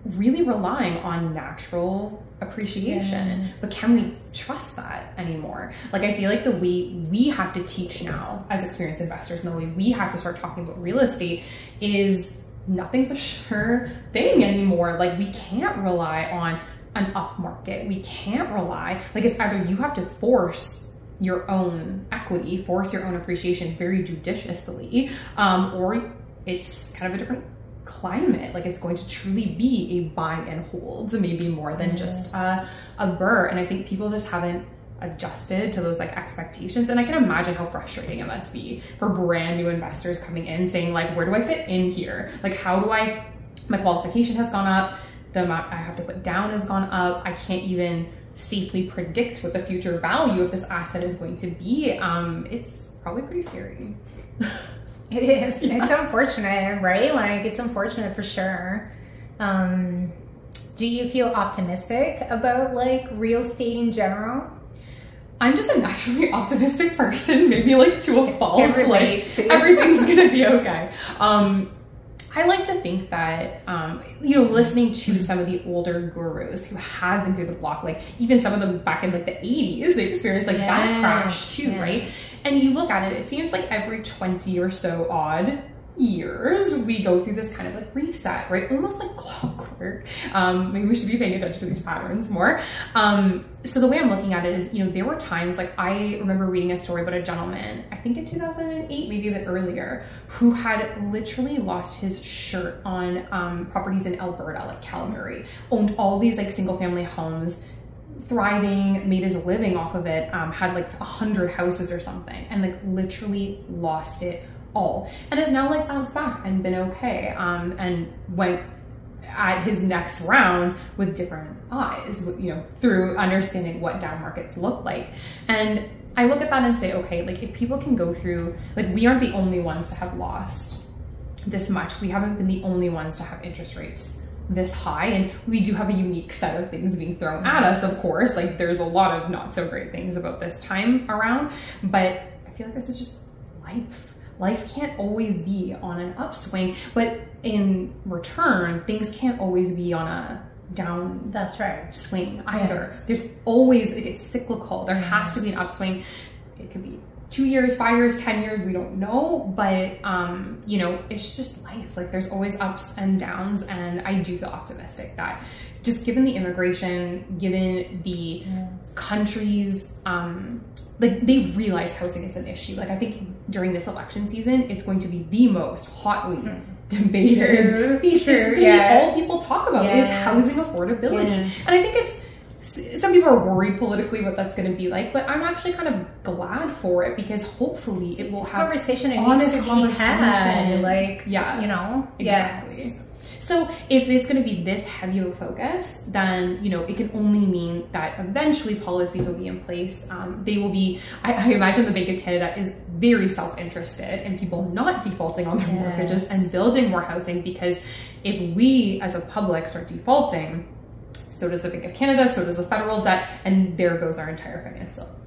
really relying on natural appreciation. Yes. But can we trust that anymore? Like, I feel like the way we have to teach now as experienced investors and the way we have to start talking about real estate is nothing's a sure thing anymore. Like, we can't rely on an up market. We can't rely, like, it's either you have to force your own equity, force your own appreciation very judiciously, or it's kind of a different climate. Like, it's going to truly be a buy and hold, maybe more than just a burr. And I think people just haven't adjusted to those like expectations. And I can imagine how frustrating it must be for brand new investors coming in saying like, where do I fit in here? Like, how do my qualification has gone up, the amount I have to put down has gone up, I can't even safely predict what the future value of this asset is going to be. It's probably pretty scary. It is. Yeah. It's unfortunate, right? Like, it's unfortunate for sure. Do you feel optimistic about like real estate in general? I'm just a naturally optimistic person, maybe like to a fault. Like, everything's gonna be okay. I like to think that, you know, listening to some of the older gurus who have been through the block, like even some of them back in like the 80s, they experienced like that crash too, right? And you look at it, it seems like every 20 or so odd years, we go through this kind of like reset, right? Almost like clockwork. Maybe we should be paying attention to these patterns more. So the way I'm looking at it is, you know, there were times, like I remember reading a story about a gentleman, I think in 2008, maybe a bit earlier, who had literally lost his shirt on properties in Alberta, like Calgary, owned all these like single family homes, thriving, made his living off of it, had like 100 houses or something, and like literally lost it all, and has now like bounced back and been okay, and went at his next round with different eyes, you know, through understanding what down markets look like. And I look at that and say, okay, like if people can go through, like we aren't the only ones to have lost this much. We haven't been the only ones to have interest rates this high, and we do have a unique set of things being thrown at us, of course. Like there's a lot of not so great things about this time around, but I feel like this is just life. Life can't always be on an upswing, but in return, things can't always be on a down swing either. Yes. There's always, it's cyclical. There has to be an upswing. It could be 2 years, 5 years, 10 years, we don't know, but you know, it's just life. Like there's always ups and downs, and I do feel optimistic that just given the immigration, given the countries, like they realize housing is an issue. Like I think during this election season, it's going to be the most hotly debated piece. All people talk about is housing affordability. And I think it's, some people are worried politically what that's going to be like, but I'm actually kind of glad for it because hopefully it will have conversation and honest conversation. Like, you know, exactly. So if it's going to be this heavy of a focus, then, you know, it can only mean that eventually policies will be in place. They will be, I imagine the Bank of Canada is very self-interested in people not defaulting on their mortgages and building more housing, because if we as a public start defaulting, so does the Bank of Canada, so does the federal debt, and there goes our entire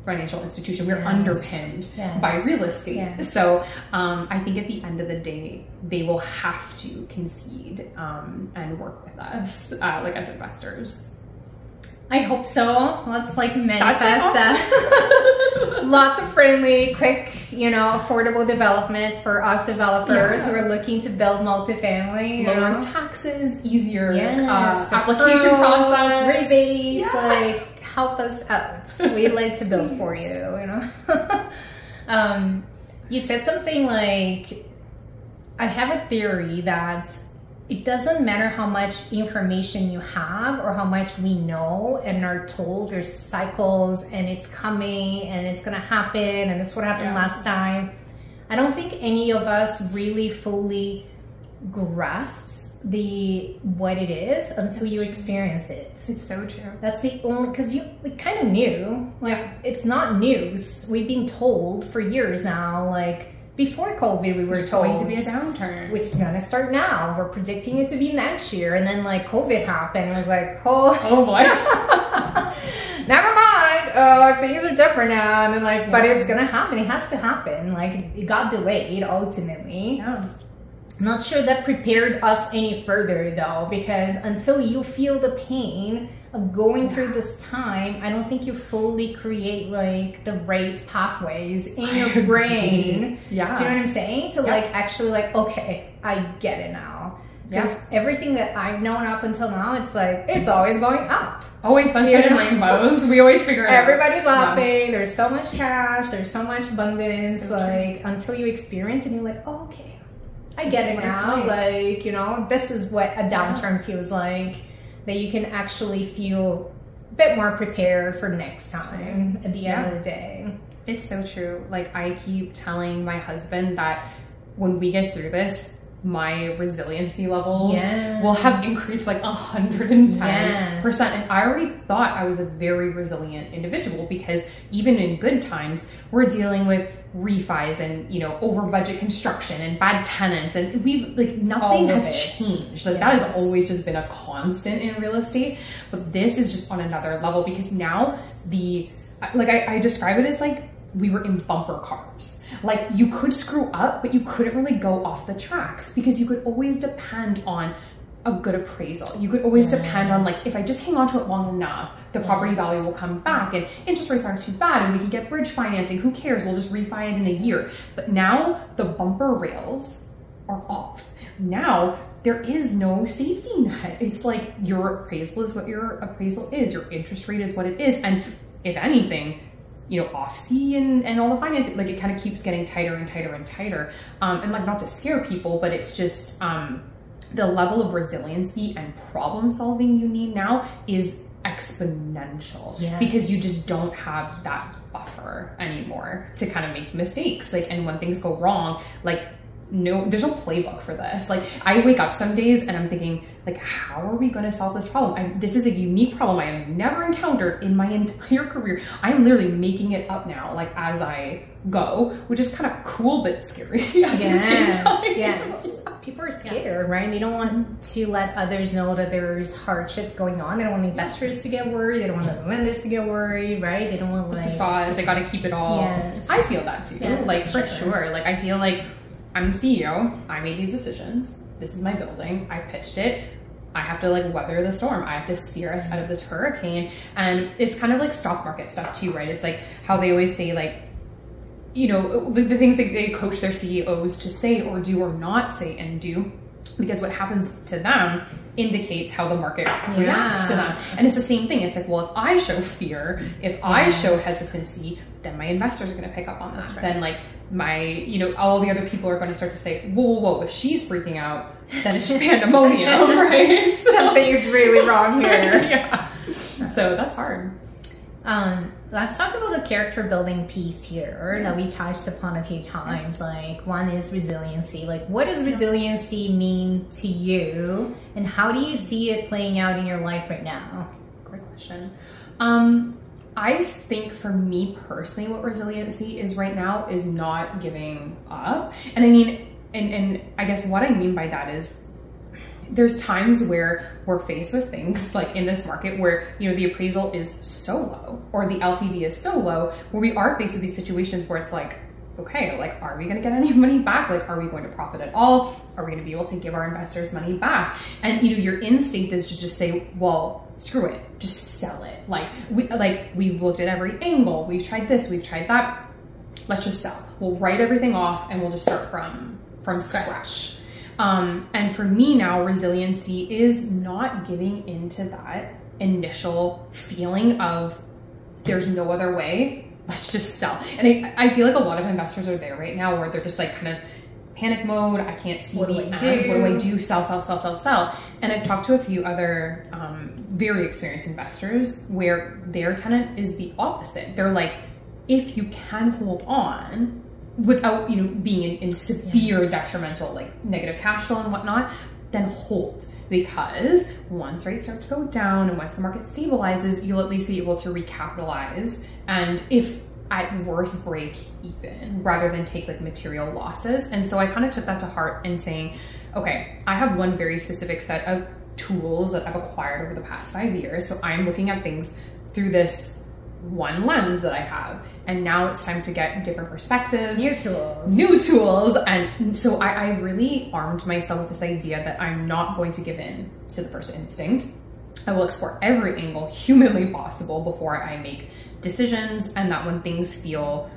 financial institution. We're underpinned by real estate. So I think at the end of the day, they will have to concede and work with us, like as investors. I hope so. Let's like manifest that. Lots of friendly, quick, you know, affordable development for us developers who are looking to build multifamily. Lower taxes, easier Yes, application process, rebates, like help us out. We like to build for you, you know. You said something like, I have a theory that it doesn't matter how much information you have or how much we know and are told there's cycles and it's coming and it's gonna happen and this is what happened last time. I don't think any of us really fully grasps what it is until you experience it. It's so true. That's the only, because we kind of knew, like it's not news. We've been told for years now, like before COVID, we were told going to be a downturn. Which is gonna start now. We're predicting it to be next year, and then like COVID happened. It was like, oh boy, never mind. Things are different now, and then like, but it's gonna happen. It has to happen. Like it got delayed ultimately. Yeah. I'm not sure that prepared us any further though, because until you feel the pain of going through this time, I don't think you fully create like the right pathways in your brain. Yeah. Do you know what I'm saying? To like actually like, okay, I get it now. Because everything that I've known up until now, it's like, it's always going up. Always sunshine and rainbows. We always figure it out. Everybody's laughing. There's so much cash. There's so much abundance. So like until you experience it, you're like, oh, okay. I get it now. Like, you know, this is what a downturn feels like, that you can actually feel a bit more prepared for next time at the end of the day. It's so true. Like I keep telling my husband that when we get through this, my resiliency levels will have increased like 110%. And I already thought I was a very resilient individual because even in good times, we're dealing with refis and, you know, over budget construction and bad tenants. And we've like nothing has changed. Like that has always just been a constant in real estate. But this is just on another level because now I describe it as like we were in bumper cars. Like you could screw up, but you couldn't really go off the tracks because you could always depend on a good appraisal. You could always depend on like, if I just hang on to it long enough, the property value will come back and interest rates aren't too bad and we can get bridge financing. Who cares? We'll just refi it in a year. But now the bumper rails are off. Now there is no safety net. It's like your appraisal is what your appraisal is. Your interest rate is what it is. And if anything, you know, off-C and all the financing, like it kind of keeps getting tighter and tighter and tighter. And like not to scare people, but it's just the level of resiliency and problem solving you need now is exponential because you just don't have that buffer anymore to kind of make mistakes. Like, and when things go wrong, like there's no playbook for this. Like I wake up some days and I'm thinking like, how are we going to solve this problem? This is a unique problem I have never encountered in my entire career. I'm literally making it up now, like as I go, which is kind of cool, but scary at the same time. Yes. People are scared, right? They don't want to let others know that there's hardships going on. They don't want investors to get worried. They don't want the lenders to get worried, right? They don't want like... facade. They got to keep it all. I feel that too. Like for sure. Like I feel like I'm the CEO. I made these decisions. This is my building. I pitched it. I have to like weather the storm. I have to steer us out of this hurricane. And it's kind of like stock market stuff too, right? It's like how they always say like, you know, the things that they coach their CEOs to say or do or not say and do, because what happens to them indicates how the market reacts to them. And it's the same thing. It's like, well, if I show fear, if I show hesitancy, then my investors are going to pick up on that. Then like my, you know, all the other people are going to start to say, whoa, if she's freaking out, then it's pandemonium, right? Something is really wrong here. So that's hard. Let's talk about the character building piece here that we touched upon a few times. Like one is resiliency. Like what does resiliency mean to you and how do you see it playing out in your life right now? Great question. I think for me personally, what resiliency is right now is not giving up. And I mean, and I guess what I mean by that is there's times where we're faced with things like in this market where, you know, the appraisal is so low or the LTV is so low where we are faced with these situations where it's like, okay, like, are we going to get any money back? Like, are we going to profit at all? Are we going to be able to give our investors money back? And, you know, your instinct is to just say, well, screw it, just sell it. We've looked at every angle. We've tried this, we've tried that. Let's just sell. We'll write everything off and we'll just start from scratch. And for me now, resiliency is not giving into that initial feeling of there's no other way, let's just sell. And I feel like a lot of investors are there right now where they're just like kind of panic mode. I can't see the end. What do I do? Sell. And I've talked to a few other very experienced investors where their tenet is the opposite. They're like, if you can hold on without, you know, being in severe detrimental, like negative cash flow and whatnot, then hold. Because once rates start to go down and once the market stabilizes, you'll at least be able to recapitalize. And if at worst break even rather than take like material losses. And so I kind of took that to heart and saying, okay, I have one very specific set of tools that I've acquired over the past 5 years. So I'm looking at things through this one lens that I have. And now it's time to get different perspectives. New tools. And so I really armed myself with this idea that I'm not going to give in to the first instinct. I will explore every angle humanly possible before I make decisions, and that when things feel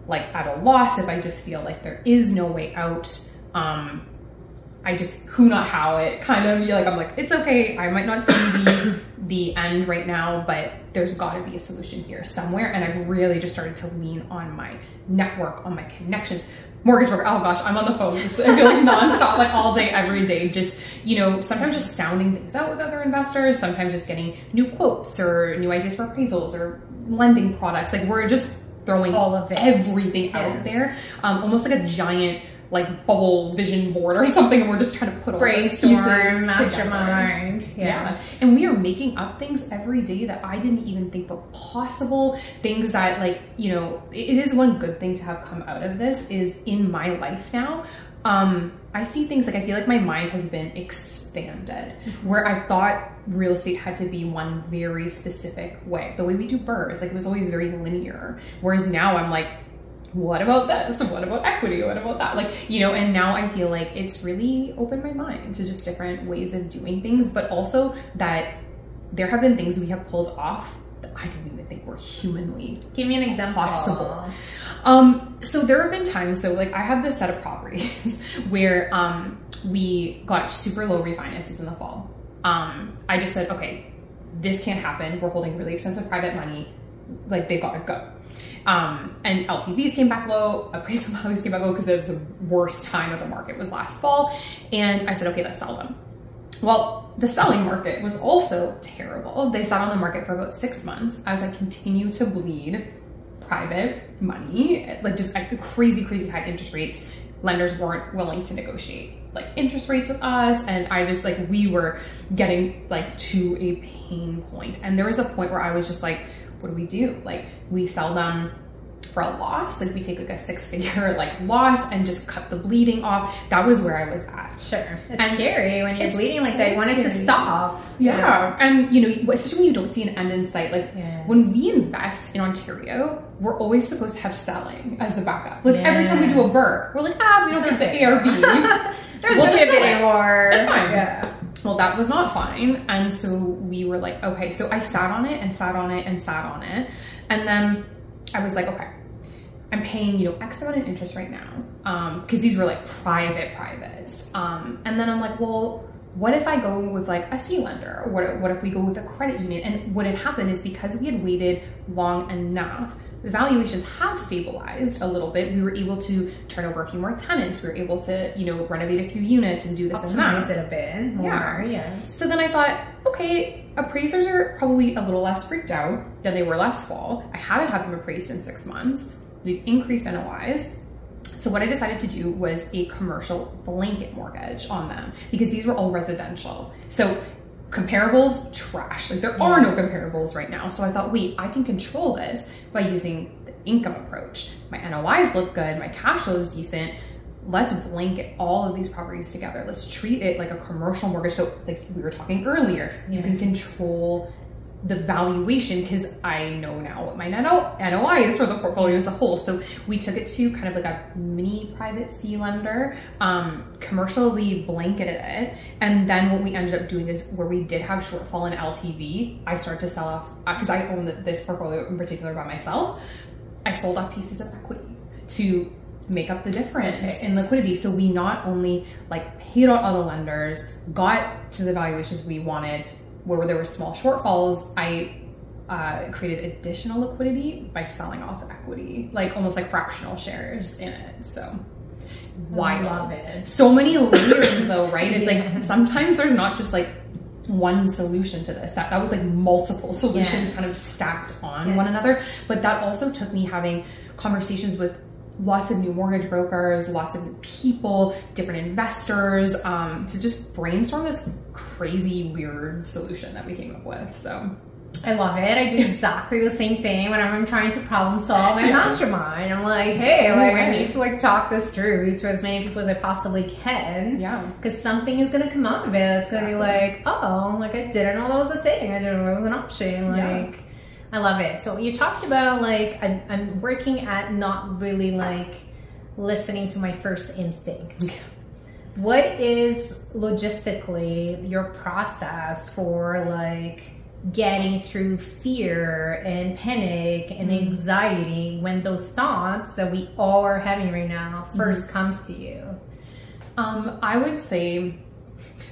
like at a loss, if I just feel like there is no way out, I just who not how it kind of be like, I'm like, it's okay, I might not see the end right now, but there's got to be a solution here somewhere. And I've really just started to lean on my network, on my connections. Mortgage broker, oh gosh, I'm on the phone. I feel like nonstop, like all day, every day. Just, you know, sometimes just sounding things out with other investors, sometimes just getting new quotes or new ideas for appraisals or lending products. Like we're just throwing all of everything out there, almost like a giant like bubble vision board or something, and we're just trying to put all brainstorm, those pieces mastermind. Together. Yeah. And we are making up things every day that I didn't even think were possible. Things that, like, you know, it is one good thing to have come out of this is in my life now. I see things like, I feel like my mind has been expanded, where I thought real estate had to be one very specific way. The way we do BRRRRs, like it was always very linear. Whereas now I'm like, what about this? What about equity? What about that? Like, you know, and now I feel like it's really opened my mind to just different ways of doing things, but also that there have been things we have pulled off that I didn't even think were humanly Give me an example. Possible. So there have been times, so like I have this set of properties where we got super low refinances in the fall. I just said, okay, this can't happen. We're holding really expensive private money. Like they've got to go. And LTVs came back low, appraisal values came back low because it was the worst time of the market was last fall. And I said, okay, let's sell them. Well, the selling market was also terrible. They sat on the market for about 6 months as I continued to bleed private money, like just at crazy, crazy high interest rates. Lenders weren't willing to negotiate like interest rates with us. And I just like, we were getting like to a pain point. And there was a point where I was just like, what do we do? Like we sell them for a loss, like we take like a 6-figure like loss and just cut the bleeding off. That was where I was at. Sure. It's scary when you're bleeding like that. You want it to stop. Yeah. And you know, especially when you don't see an end in sight, like when we invest in Ontario, we're always supposed to have selling as the backup. Like every time we do a BRRRR, we're like, we don't get the ARV. There's no bit anymore. It's fine. Yeah. Well, that was not fine. And so we were like, okay, so I sat on it and sat on it and sat on it. And then I was like, okay, I'm paying, you know, X amount in interest right now. Cause these were like privates. And then I'm like, well, what if I go with like a C lender? Or what if we go with a credit union? And what had happened is because we had waited long enough, the valuations have stabilized a little bit. We were able to turn over a few more tenants. We were able to, you know, renovate a few units and do this and that. Optimize it a bit more, yes. So then I thought, okay, appraisers are probably a little less freaked out than they were last fall. I haven't had them appraised in 6 months. We've increased NOIs. So what I decided to do was a commercial blanket mortgage on them because these were all residential. So comparables, trash. Like there are no comparables right now. So I thought, wait, I can control this by using the income approach. My NOIs look good. My cash flow is decent. Let's blanket all of these properties together. Let's treat it like a commercial mortgage. So like we were talking earlier, you can control the valuation, because I know now what my NOI is for the portfolio as a whole. So we took it to kind of like a mini private C lender, commercially blanketed it. And then what we ended up doing is where we did have shortfall in LTV, I started to sell off, because I own this portfolio in particular by myself. I sold off pieces of equity to make up the difference in liquidity. So we not only like paid out all the lenders, got to the valuations we wanted, where there were small shortfalls, I created additional liquidity by selling off equity, like almost like fractional shares in it. So wild. I love it. So many layers though, right? It's like sometimes there's not just like one solution to this. That was like multiple solutions kind of stacked on one another. But that also took me having conversations with lots of new mortgage brokers, lots of new people, different investors, to just brainstorm this crazy, weird solution that we came up with. So I love it. I do exactly the same thing whenever I'm trying to problem solve my mastermind. I'm like, hey, like I need to like talk this through to as many people as I possibly can. Yeah. Because something is gonna come out of it. It's gonna be like, oh, like I didn't know that was a thing. I didn't know it was an option. Like I love it. So you talked about like I'm working at not really like listening to my first instinct. What is logistically your process for like getting through fear and panic and anxiety when those thoughts that we all are having right now first comes to you? I would say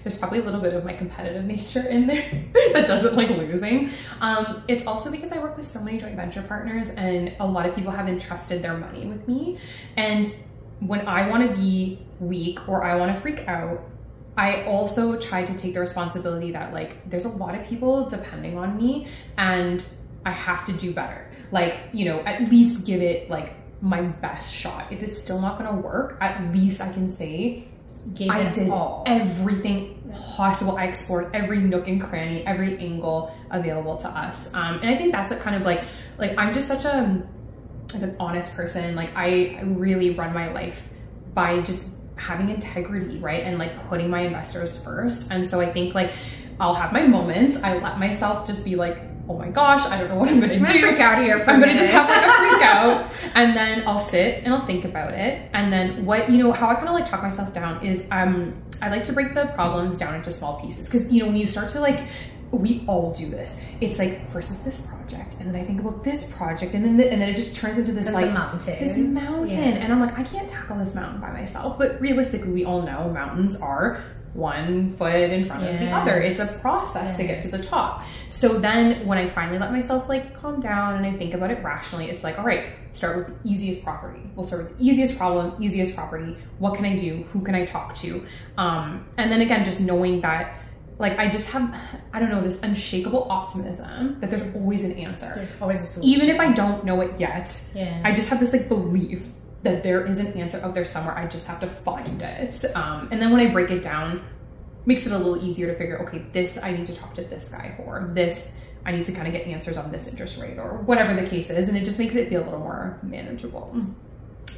there's probably a little bit of my competitive nature in there that doesn't like losing. It's also because I work with so many joint venture partners and a lot of people have entrusted their money with me. And when I want to be weak or I want to freak out, I also try to take the responsibility that like there's a lot of people depending on me and I have to do better. Like, you know, at least give it like my best shot. If it's still not going to work, at least I can say I did everything possible. I explored every nook and cranny, every angle available to us. And I think that's what kind of like I'm just such an honest person. Like I really run my life by just having integrity, right? And like putting my investors first. And so I think like I'll have my moments. I let myself just be like, oh my gosh, I don't know what I'm gonna do. Freak out here for I'm gonna just have like a freak out. And then I'll sit and I'll think about it. And then what, you know, how I kind of like talk myself down is I like to break the problems down into small pieces. Cause you know, when you start to like, we all do this. It's like, first is this project. And then I think about this project. And then it just turns into this like mountain. This mountain. Yeah. And I'm like, I can't tackle this mountain by myself. But realistically, we all know mountains are one foot in front of the other. It's a process to get to the top. So then when I finally let myself like calm down and I think about it rationally, it's like, all right, start with the easiest property. We'll start with the easiest problem, easiest property. What can I do? Who can I talk to? And then again, just knowing that like I just have, I don't know, this unshakable optimism that there's always an answer. There's always a solution. Even if I don't know it yet, I just have this like belief that there is an answer out there somewhere. I just have to find it. And then when I break it down, makes it a little easier to figure, okay, this I need to talk to this guy for, this I need to kind of get answers on this interest rate or whatever the case is. And it just makes it feel a little more manageable.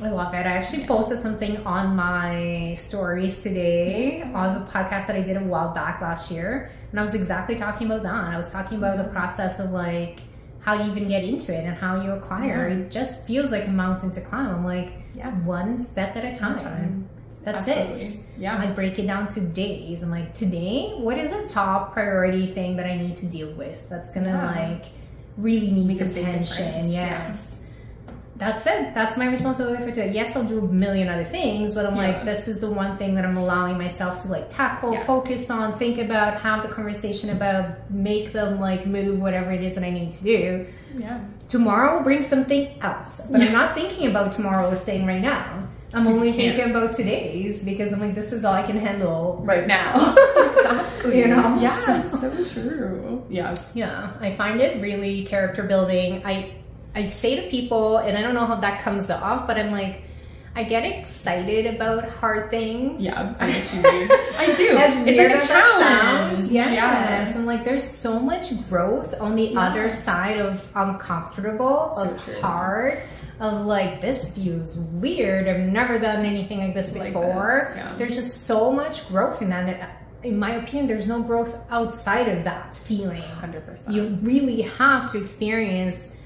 I love it. I actually posted something on my stories today on the podcast that I did a while back last year. And I was exactly talking about that. I was talking about the process of like how you even get into it and how you acquire. It just feels like a mountain to climb. I'm like, one step at a time. That's it. I break it down to days. I'm like, today, what is a top priority thing that I need to deal with that's gonna like really need attention? Yes. That's it. That's my responsibility for today. Yes, I'll do a million other things, but I'm like, this is the one thing that I'm allowing myself to like tackle, focus on, think about, have the conversation about, make them like move whatever it is that I need to do. Tomorrow will bring something else, but I'm not thinking about tomorrow's thing right now. I'm only thinking about today's because I'm like, this is all I can handle right now. Exactly. You know? Yeah, so true. Yeah. I find it really character building. I say to people, and I don't know how that comes off, but I'm like, I get excited about hard things. Yeah, I know what you mean. I do. It's like a challenge. Yes. I'm like, there's so much growth on the other side of uncomfortable, of hard, of like, this feels weird. I've never done anything like this before. There's just so much growth in that. in my opinion, there's no growth outside of that feeling. 100%. You really have to experience.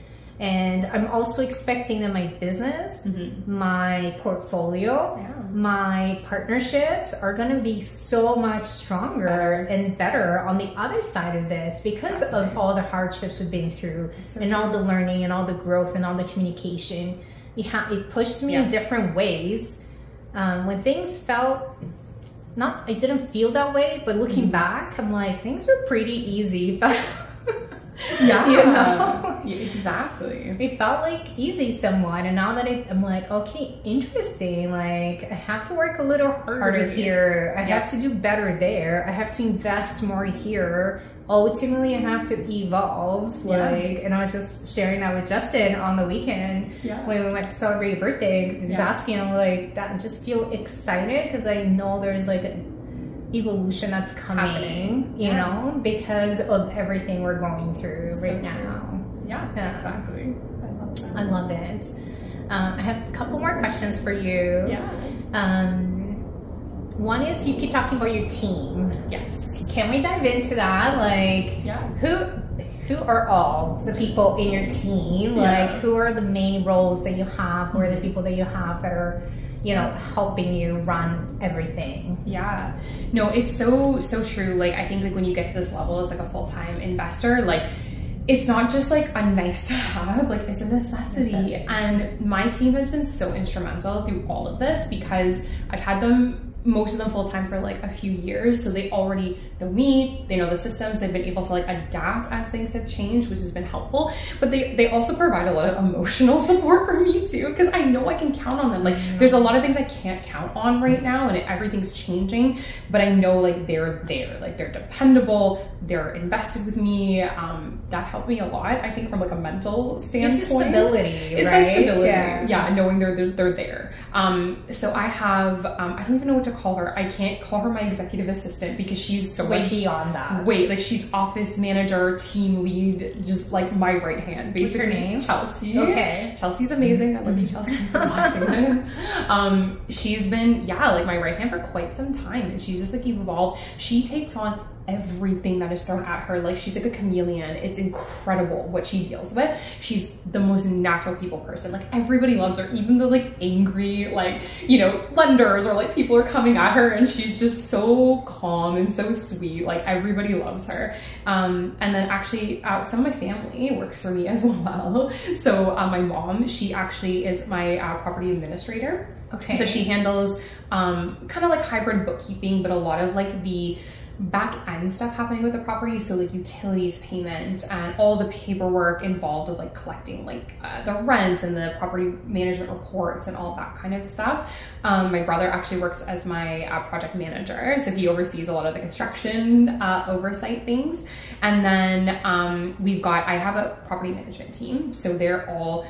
And I'm also expecting that my business, my portfolio, my partnerships are going to be so much stronger and better on the other side of this because of all the hardships we've been through and all the learning and all the growth and all the communication. It pushed me in different ways. When things felt, I didn't feel that way, but looking back, I'm like, things were pretty easy. Yeah, you know? Yeah, exactly. It felt like easy somewhat, and now that I'm like, okay, interesting. Like, I have to work a little harder here. I have to do better there. I have to invest more here. Ultimately, I have to evolve. And I was just sharing that with Justin on the weekend when we went to celebrate your birthday, because he was asking. I'm like, I just feel excited because I know there's like an evolution that's coming, you know, because of everything we're going through right now. Yeah, exactly. I love it. I have a couple more questions for you. One is, you keep talking about your team. Yes. Can we dive into that? Like, who are all the people in your team? Like, who are the main roles that you have? Who are the people that you have that are, you know, helping you run everything? Yeah. No, it's so true. Like, I think like when you get to this level as like a full-time investor, like, it's not just like a nice to have, like it's a necessity. And my team has been so instrumental through all of this because I've had them, most of them full-time for like a few years. So they already know me, they know the systems, they've been able to like adapt as things have changed, which has been helpful. But they also provide a lot of emotional support for me too, because I know I can count on them. Like there's a lot of things I can't count on right now and everything's changing, but I know like they're there, like they're dependable, they're invested with me. That helped me a lot, I think, from like a mental standpoint. It's stability, it's right? That stability, yeah, knowing they're there. So I have, I don't even know what to call her. I can't call her my executive assistant because she's so way beyond that. Like she's office manager, team lead, just like my right hand, basically. What's her name? Chelsea. Okay. Chelsea's amazing. I love you, Chelsea, for watching this. She's been, like my right hand for quite some time, and she's just like evolved. She takes on everything that is thrown at her. Like she's like a chameleon. It's incredible what she deals with. She's the most natural people person. Like everybody loves her, even the like angry, like, you know, lenders or like people are coming at her, and she's just so calm and so sweet. Like everybody loves her. And then actually some of my family works for me as well. So my mom, she actually is my property administrator. Okay. So she handles kind of like hybrid bookkeeping, but a lot of like the back end stuff happening with the property, so like utilities payments and all the paperwork involved with like collecting like the rents and the property management reports and all that kind of stuff. My brother actually works as my project manager, so he oversees a lot of the construction oversight things. And then I have a property management team, so they're all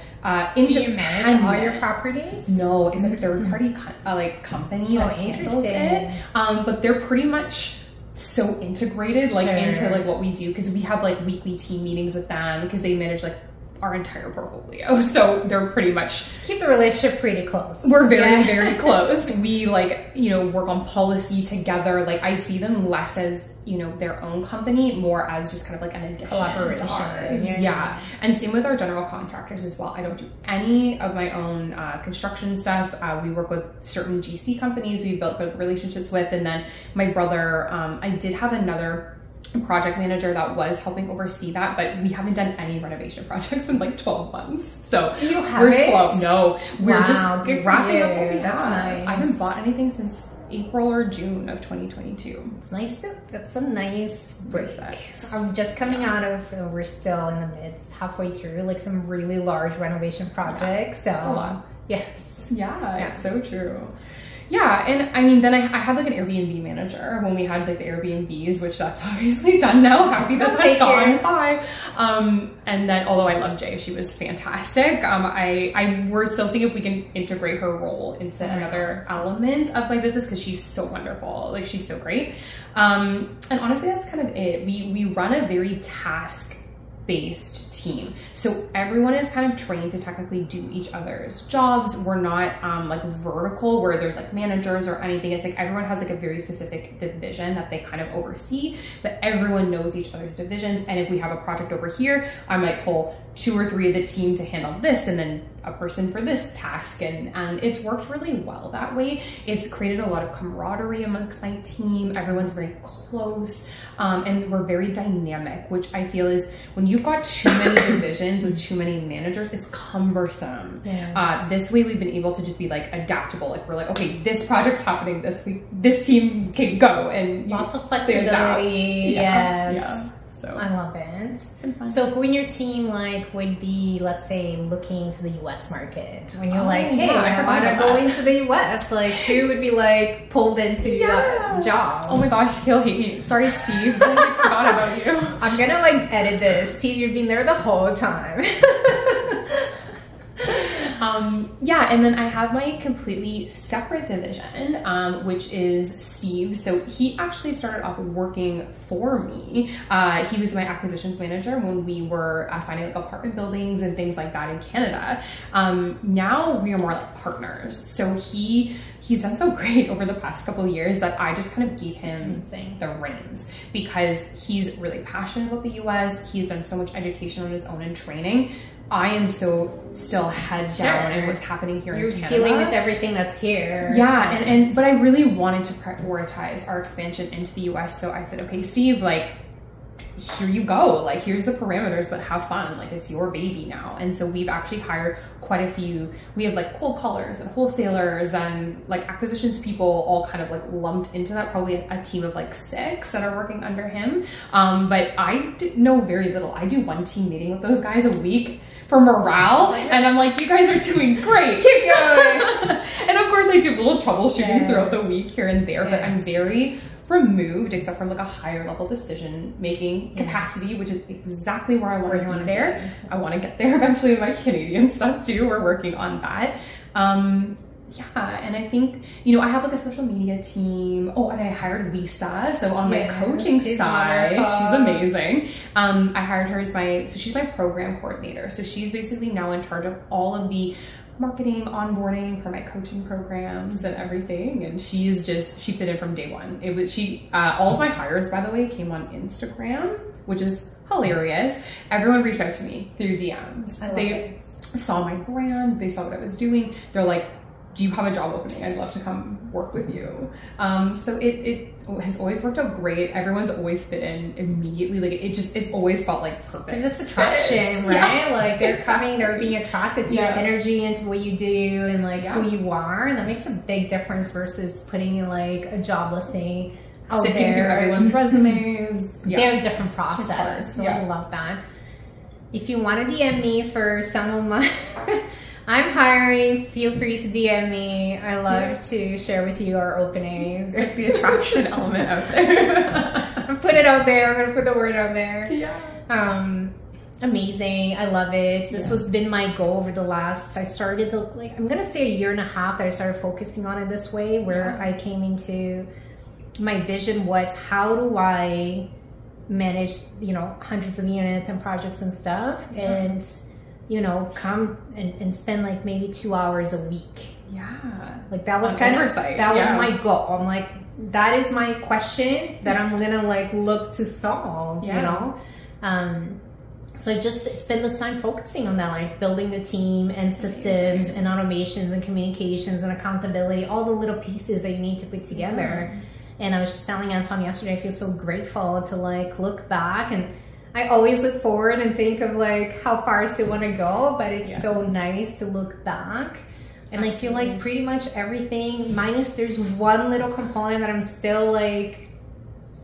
do you manage all your properties? No, it's like a third party like company that handles it, but they're pretty much so integrated like into like what we do, because we have like weekly team meetings with them because they manage like our entire portfolio, so they're pretty much keep the relationship pretty close. We're very close. We like, you know, work on policy together. Like I see them less as, you know, their own company, more as just kind of like an addition collaboration to ours. Yeah. And same with our general contractors as well. I don't do any of my own construction stuff. We work with certain GC companies we've built good relationships with, and then my brother, I did have another project manager that was helping oversee that, but we haven't done any renovation projects in like 12 months. So we're slow. No, we're just wrapping up what we have. Nice. I haven't bought anything since April or June of 2022. It's nice that's a nice break. Reset. I'm just coming out of, we're still in the midst, halfway through, like some really large renovation projects. That's a lot. Yes. Yeah, it's so true. Yeah, and I mean, then I had like an Airbnb manager when we had like the Airbnbs, which that's obviously done now. Happy that that's gone. Bye. And then, although I love Jay, she was fantastic. We're still seeing if we can integrate her role into another element of my business, because she's so wonderful. Like she's so great. And honestly, that's kind of it. We run a very task based team. So everyone is kind of trained to technically do each other's jobs. We're not like vertical where there's like managers or anything. It's like everyone has like a very specific division that they kind of oversee, but everyone knows each other's divisions. And if we have a project over here, I might pull 2 or 3 of the team to handle this, and then a person for this task. And it's worked really well that way. It's created a lot of camaraderie amongst my team. Everyone's very close, and we're very dynamic, which I feel is when you've got too many divisions with too many managers, it's cumbersome. Yes. This way we've been able to just be like adaptable. Like we're like, okay, this project's happening this week, this team can go, and lots of flexibility. Yes. Yeah. So I love it. So who in your team like would be, let's say, looking to the US market? When you're like, hey, I want to go into the US, like who would be like pulled into that job? Oh my gosh, he'll hate me. Sorry, Steve. I forgot about you. I'm gonna like edit this. Steve, you've been there the whole time. Yeah, and then I have my completely separate division, which is Steve. So he actually started off working for me. He was my acquisitions manager when we were finding like apartment buildings and things like that in Canada. Now we are more like partners. So he's done so great over the past couple of years that I just kind of gave him the reins because he's really passionate about the US. He's done so much education on his own and training. I am so still head down in what's happening here in Canada. You're dealing with everything that's here. Yeah, but I really wanted to prioritize our expansion into the US. So I said, okay, Steve, like, here you go. Like, here's the parameters, but have fun. Like, it's your baby now. And so we've actually hired quite a few. We have like cold callers and wholesalers and like acquisitions people all kind of like lumped into that. Probably a team of like 6 that are working under him. But I know very little. I do 1 team meeting with those guys a week for morale, and I'm like, you guys are doing great, keep going. And of course I do a little troubleshooting throughout the week here and there, but I'm very removed except from like a higher level decision making capacity, which is exactly where I want to be there. I want to get there eventually with my Canadian stuff too. We're working on that. Yeah, and I think, you know, I have like a social media team. Oh, and I hired Lisa. So on my coaching side, she's amazing. I hired her as she's my program coordinator. So she's basically now in charge of all of the marketing, onboarding for my coaching programs and everything. And she fit in from day one. All of my hires, by the way, came on Instagram, which is hilarious. Everyone reached out to me through DMs. They saw my brand, they saw what I was doing. They're like, do you have a job opening? I'd love to come work with you. So it has always worked out great. Everyone's always fit in immediately. Like it's always felt like perfect. Because it's attraction, right? Yeah. Like they're being attracted to your energy and to what you do and like who you are. And that makes a big difference versus putting like a job listing out Sifting through everyone's resumes. They have a different process. So I love that. If you want to DM me for some of my... I'm hiring. Feel free to DM me. I love to share with you our openings. Get the attraction element out there. Put it out there. I'm going to put the word out there. Yeah. Amazing. I love it. This has been my goal over the last, I'm going to say 1.5 years that I started focusing on it this way, where I came into, my vision was how do I manage, you know, hundreds of units and projects and stuff. And you know, come and spend like maybe 2 hours a week. Yeah. Like that was kind of, that was my goal. I'm like, that is my question that I'm gonna like look to solve, you know? So I just spend this time focusing on that, like building the team and systems and automations and communications and accountability, all the little pieces that you need to put together. And I was just telling Anton yesterday, I feel so grateful to like look back, and I always look forward and think of like how far I still want to go, but it's so nice to look back. And I feel like pretty much everything, minus there's one little component that I'm still like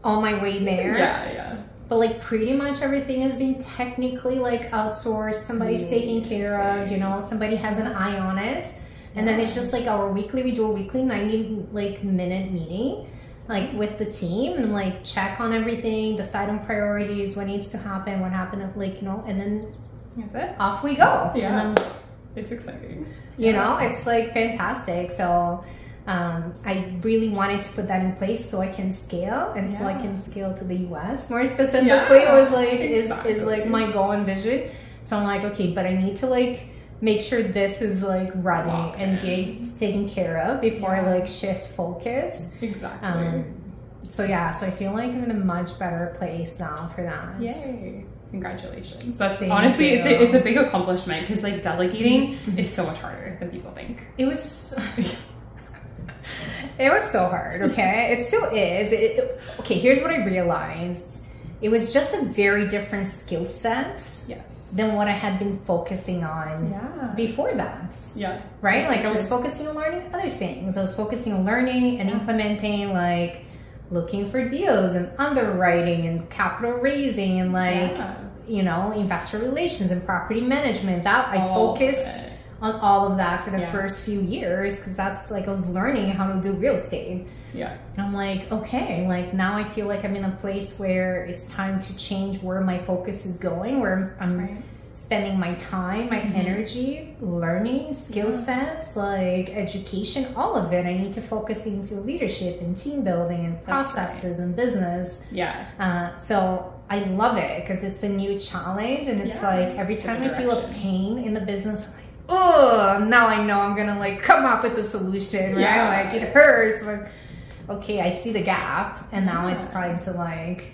on my way there. But like pretty much everything has been technically like outsourced. Somebody's taking care of, you know, somebody has an eye on it. And then it's just like we do a weekly 90-minute meeting, like with the team, and like check on everything, decide on priorities, what needs to happen, what happened, like, you know, and then that's it. Off we go. Yeah. And then, it's exciting. You know, it's like fantastic. So I really wanted to put that in place so I can scale and so I can scale to the US. More specifically, it was like, is like my goal and vision. So I'm like, okay, but I need to like make sure this is like running and getting taken care of before I like shift focus. Exactly. So yeah, so I feel like I'm in a much better place now for that. Yay. Congratulations. That's honestly, it's a big accomplishment because like delegating is so much harder than people think. It was it was so hard, okay? It still is. Okay, here's what I realized. It was just a very different skill set than what I had been focusing on before that. Yeah. Right? Like I was focusing on learning other things. I was focusing on learning and implementing, like looking for deals and underwriting and capital raising and like, you know, investor relations and property management. That I focused on all of that for the first few years because that's like I was learning how to do real estate. Yeah. And I'm like, okay, like now I feel like I'm in a place where it's time to change where my focus is going, where I'm spending my time, my energy, learning, skill sets, like education, all of it. I need to focus into leadership and team building and processes and business. Yeah. So I love it because it's a new challenge and it's like every time I feel a pain in the business, I'm like, oh, now I know I'm gonna like come up with a solution, right? Like it hurts, like okay, I see the gap and now it's time to like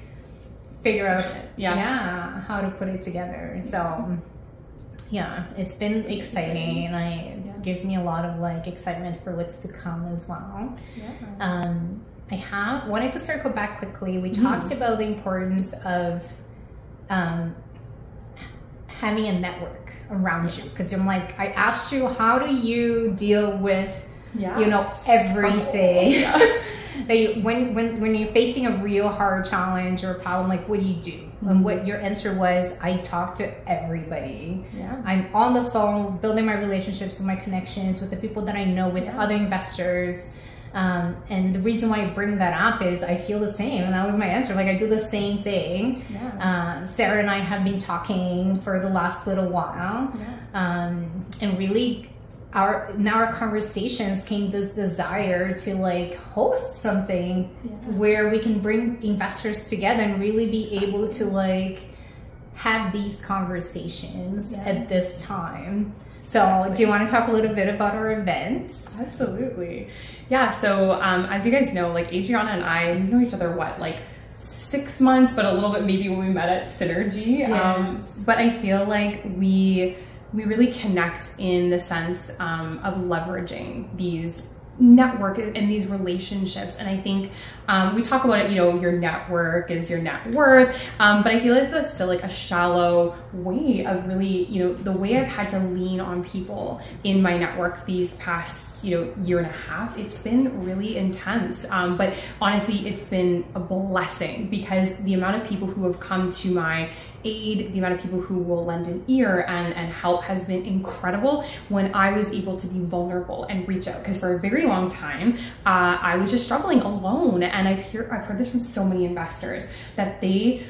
figure out how to put it together. So yeah, it's been exciting and it gives me a lot of like excitement for what's to come as well. I have wanted to circle back quickly. We talked about the importance of having a network around you, because I'm like, I asked you, how do you deal with you know, everything? When you're facing a real hard challenge or a problem, like what do you do? And what your answer was, I talk to everybody. I'm on the phone building my relationships with my connections with the people that I know, with other investors. And the reason why I bring that up is I feel the same, and that was my answer. Like I do the same thing. Sarah and I have been talking for the last little while, and really in our conversations came this desire to like host something where we can bring investors together and really be able to like have these conversations at this time. So do you want to talk a little bit about our events? Absolutely. Yeah, so as you guys know, like Adriana and I, we know each other, what, like 6 months, but a little bit maybe when we met at Synergy. But I feel like we really connect in the sense of leveraging these network and these relationships. And I think we talk about it, you know, your network is your net worth, but I feel like that's still like a shallow way of really, you know, the way I've had to lean on people in my network these past, you know, year and a half, it's been really intense. But honestly, it's been a blessing because the amount of people who have come to my aid, the amount of people who will lend an ear and help has been incredible when I was able to be vulnerable and reach out. Because for a very long time, I was just struggling alone. And I've heard this from so many investors that they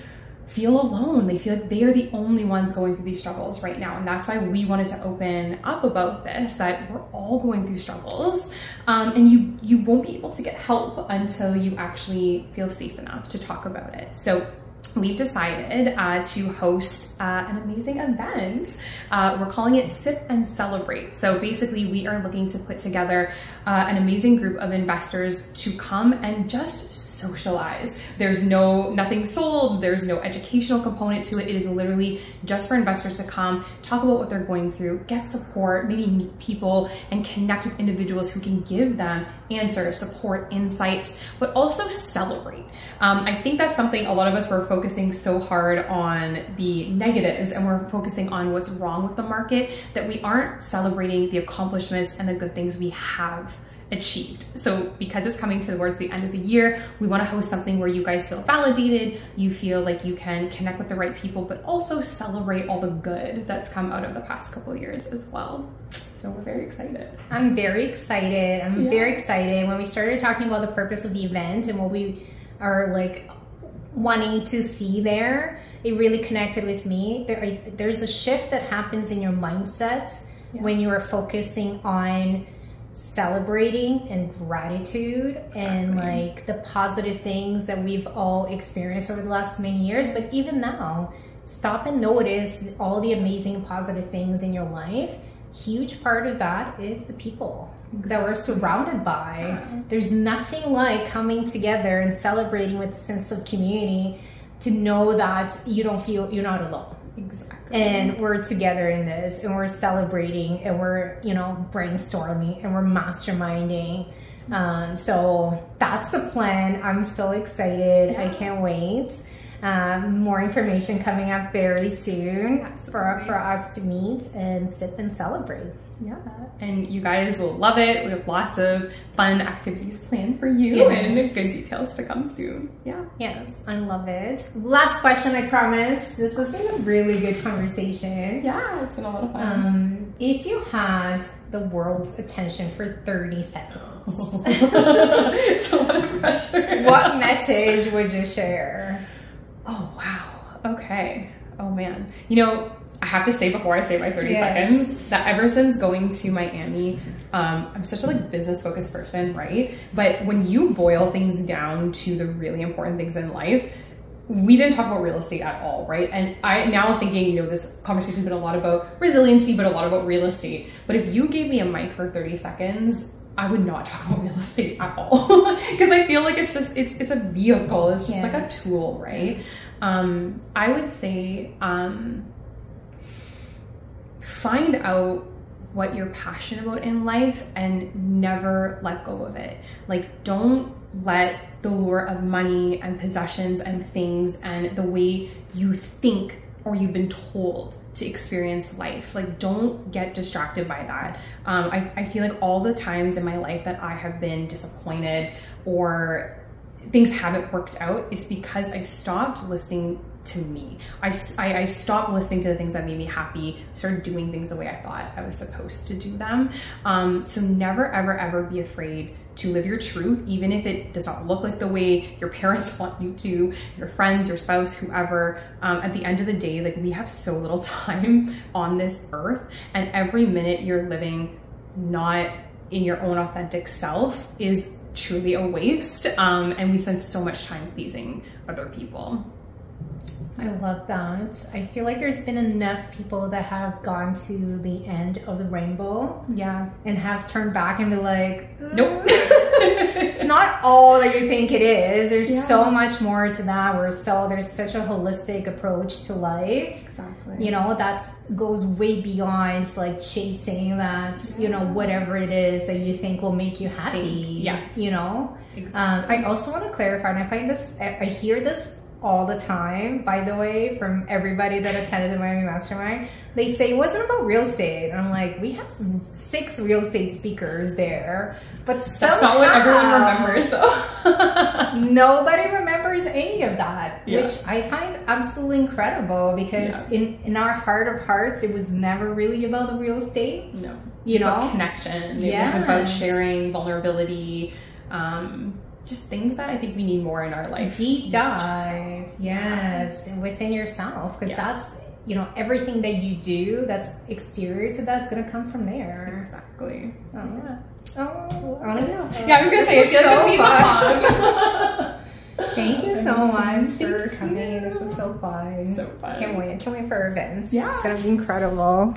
feel alone. They feel like they are the only ones going through these struggles right now. And that's why we wanted to open up about this, that we're all going through struggles. And you won't be able to get help until you actually feel safe enough to talk about it. So we've decided to host an amazing event. We're calling it Sip and Celebrate. So basically we are looking to put together an amazing group of investors to come and just socialize. There's nothing sold. There's no educational component to it. It is literally just for investors to come, talk about what they're going through, get support, maybe meet people and connect with individuals who can give them answers, support, insights, but also celebrate. I think that's something a lot of us were focusing so hard on the negatives and we're focusing on what's wrong with the market that we aren't celebrating the accomplishments and the good things we have achieved. So because it's coming towards the end of the year, we want to host something where you guys feel validated, you feel like you can connect with the right people, but also celebrate all the good that's come out of the past couple of years as well. So we're very excited. I'm very excited. I'm very excited. When we started talking about the purpose of the event and what we are like wanting to see there, it really connected with me. There's a shift that happens in your mindset when you are focusing on celebrating and gratitude and like the positive things that we've all experienced over the last many years. But even now, stop and notice all the amazing positive things in your life. Huge part of that is the people that we're surrounded by. There's nothing like coming together and celebrating with a sense of community, to know that you don't feel you're not alone. Exactly. And we're together in this, and we're celebrating, and we're, you know, brainstorming, and we're masterminding. So that's the plan. I'm so excited. I can't wait. More information coming up very soon for us to meet and sip and celebrate. Yeah, and you guys will love it. We have lots of fun activities planned for you, and good details to come soon. Yeah. Yes, I love it. Last question, I promise. This has been a really good conversation. Yeah, it's been a lot of fun. If you had the world's attention for 30 seconds, it's a lot of pressure. What message would you share? Oh, wow. Okay. Oh, man. You know, I have to say before I say my 30 seconds that ever since going to Miami, I'm such a like business focused person, right? But when you boil things down to the really important things in life, we didn't talk about real estate at all, right? And I now thinking, you know, this conversation's been a lot about resiliency, but a lot about real estate. But if you gave me a mic for 30 seconds, I would not talk about real estate at all, because I feel like it's just, it's a vehicle. It's just like a tool, right? I would say, find out what you're passionate about in life and never let go of it. Like, don't let the lure of money and possessions and things and the way you think or you've been told to experience life, like, don't get distracted by that. I feel like all the times in my life that I have been disappointed or things haven't worked out, it's because I stopped listening to me. I stopped listening to the things that made me happy, started doing things the way I thought I was supposed to do them. So never, ever, ever be afraid to live your truth, even if it does not look like the way your parents want you to, your friends, your spouse, whoever. At the end of the day, like, we have so little time on this earth, and every minute you're living not in your own authentic self is truly a waste. And we spend so much time pleasing other people. I love that. I feel like there's been enough people that have gone to the end of the rainbow, and have turned back and be like, nope, it's not all that you think it is. There's so much more to that. There's such a holistic approach to life. Exactly. You know, that goes way beyond like chasing that, you know, whatever it is that you think will make you happy. Yeah. You know? Exactly. I also want to clarify, and I hear this all the time, by the way, from everybody that attended the Miami Mastermind. They say it wasn't about real estate. And I'm like, we have 6 real estate speakers there, but that's not what everyone remembers, though. Nobody remembers any of that, which I find absolutely incredible, because in our heart of hearts, it was never really about the real estate. No, you know, about connection. It was about sharing vulnerability. Just things that I think we need more in our life. Deep dive, and within yourself, because that's, you know, everything that you do that's exterior to that's going to come from there. Exactly. Oh, yeah. Oh, I want to know. Yeah, I was going to say, if you like Thank you so much for coming. This was so fun. So fun. Can't wait for our events. Yeah. It's going to be incredible.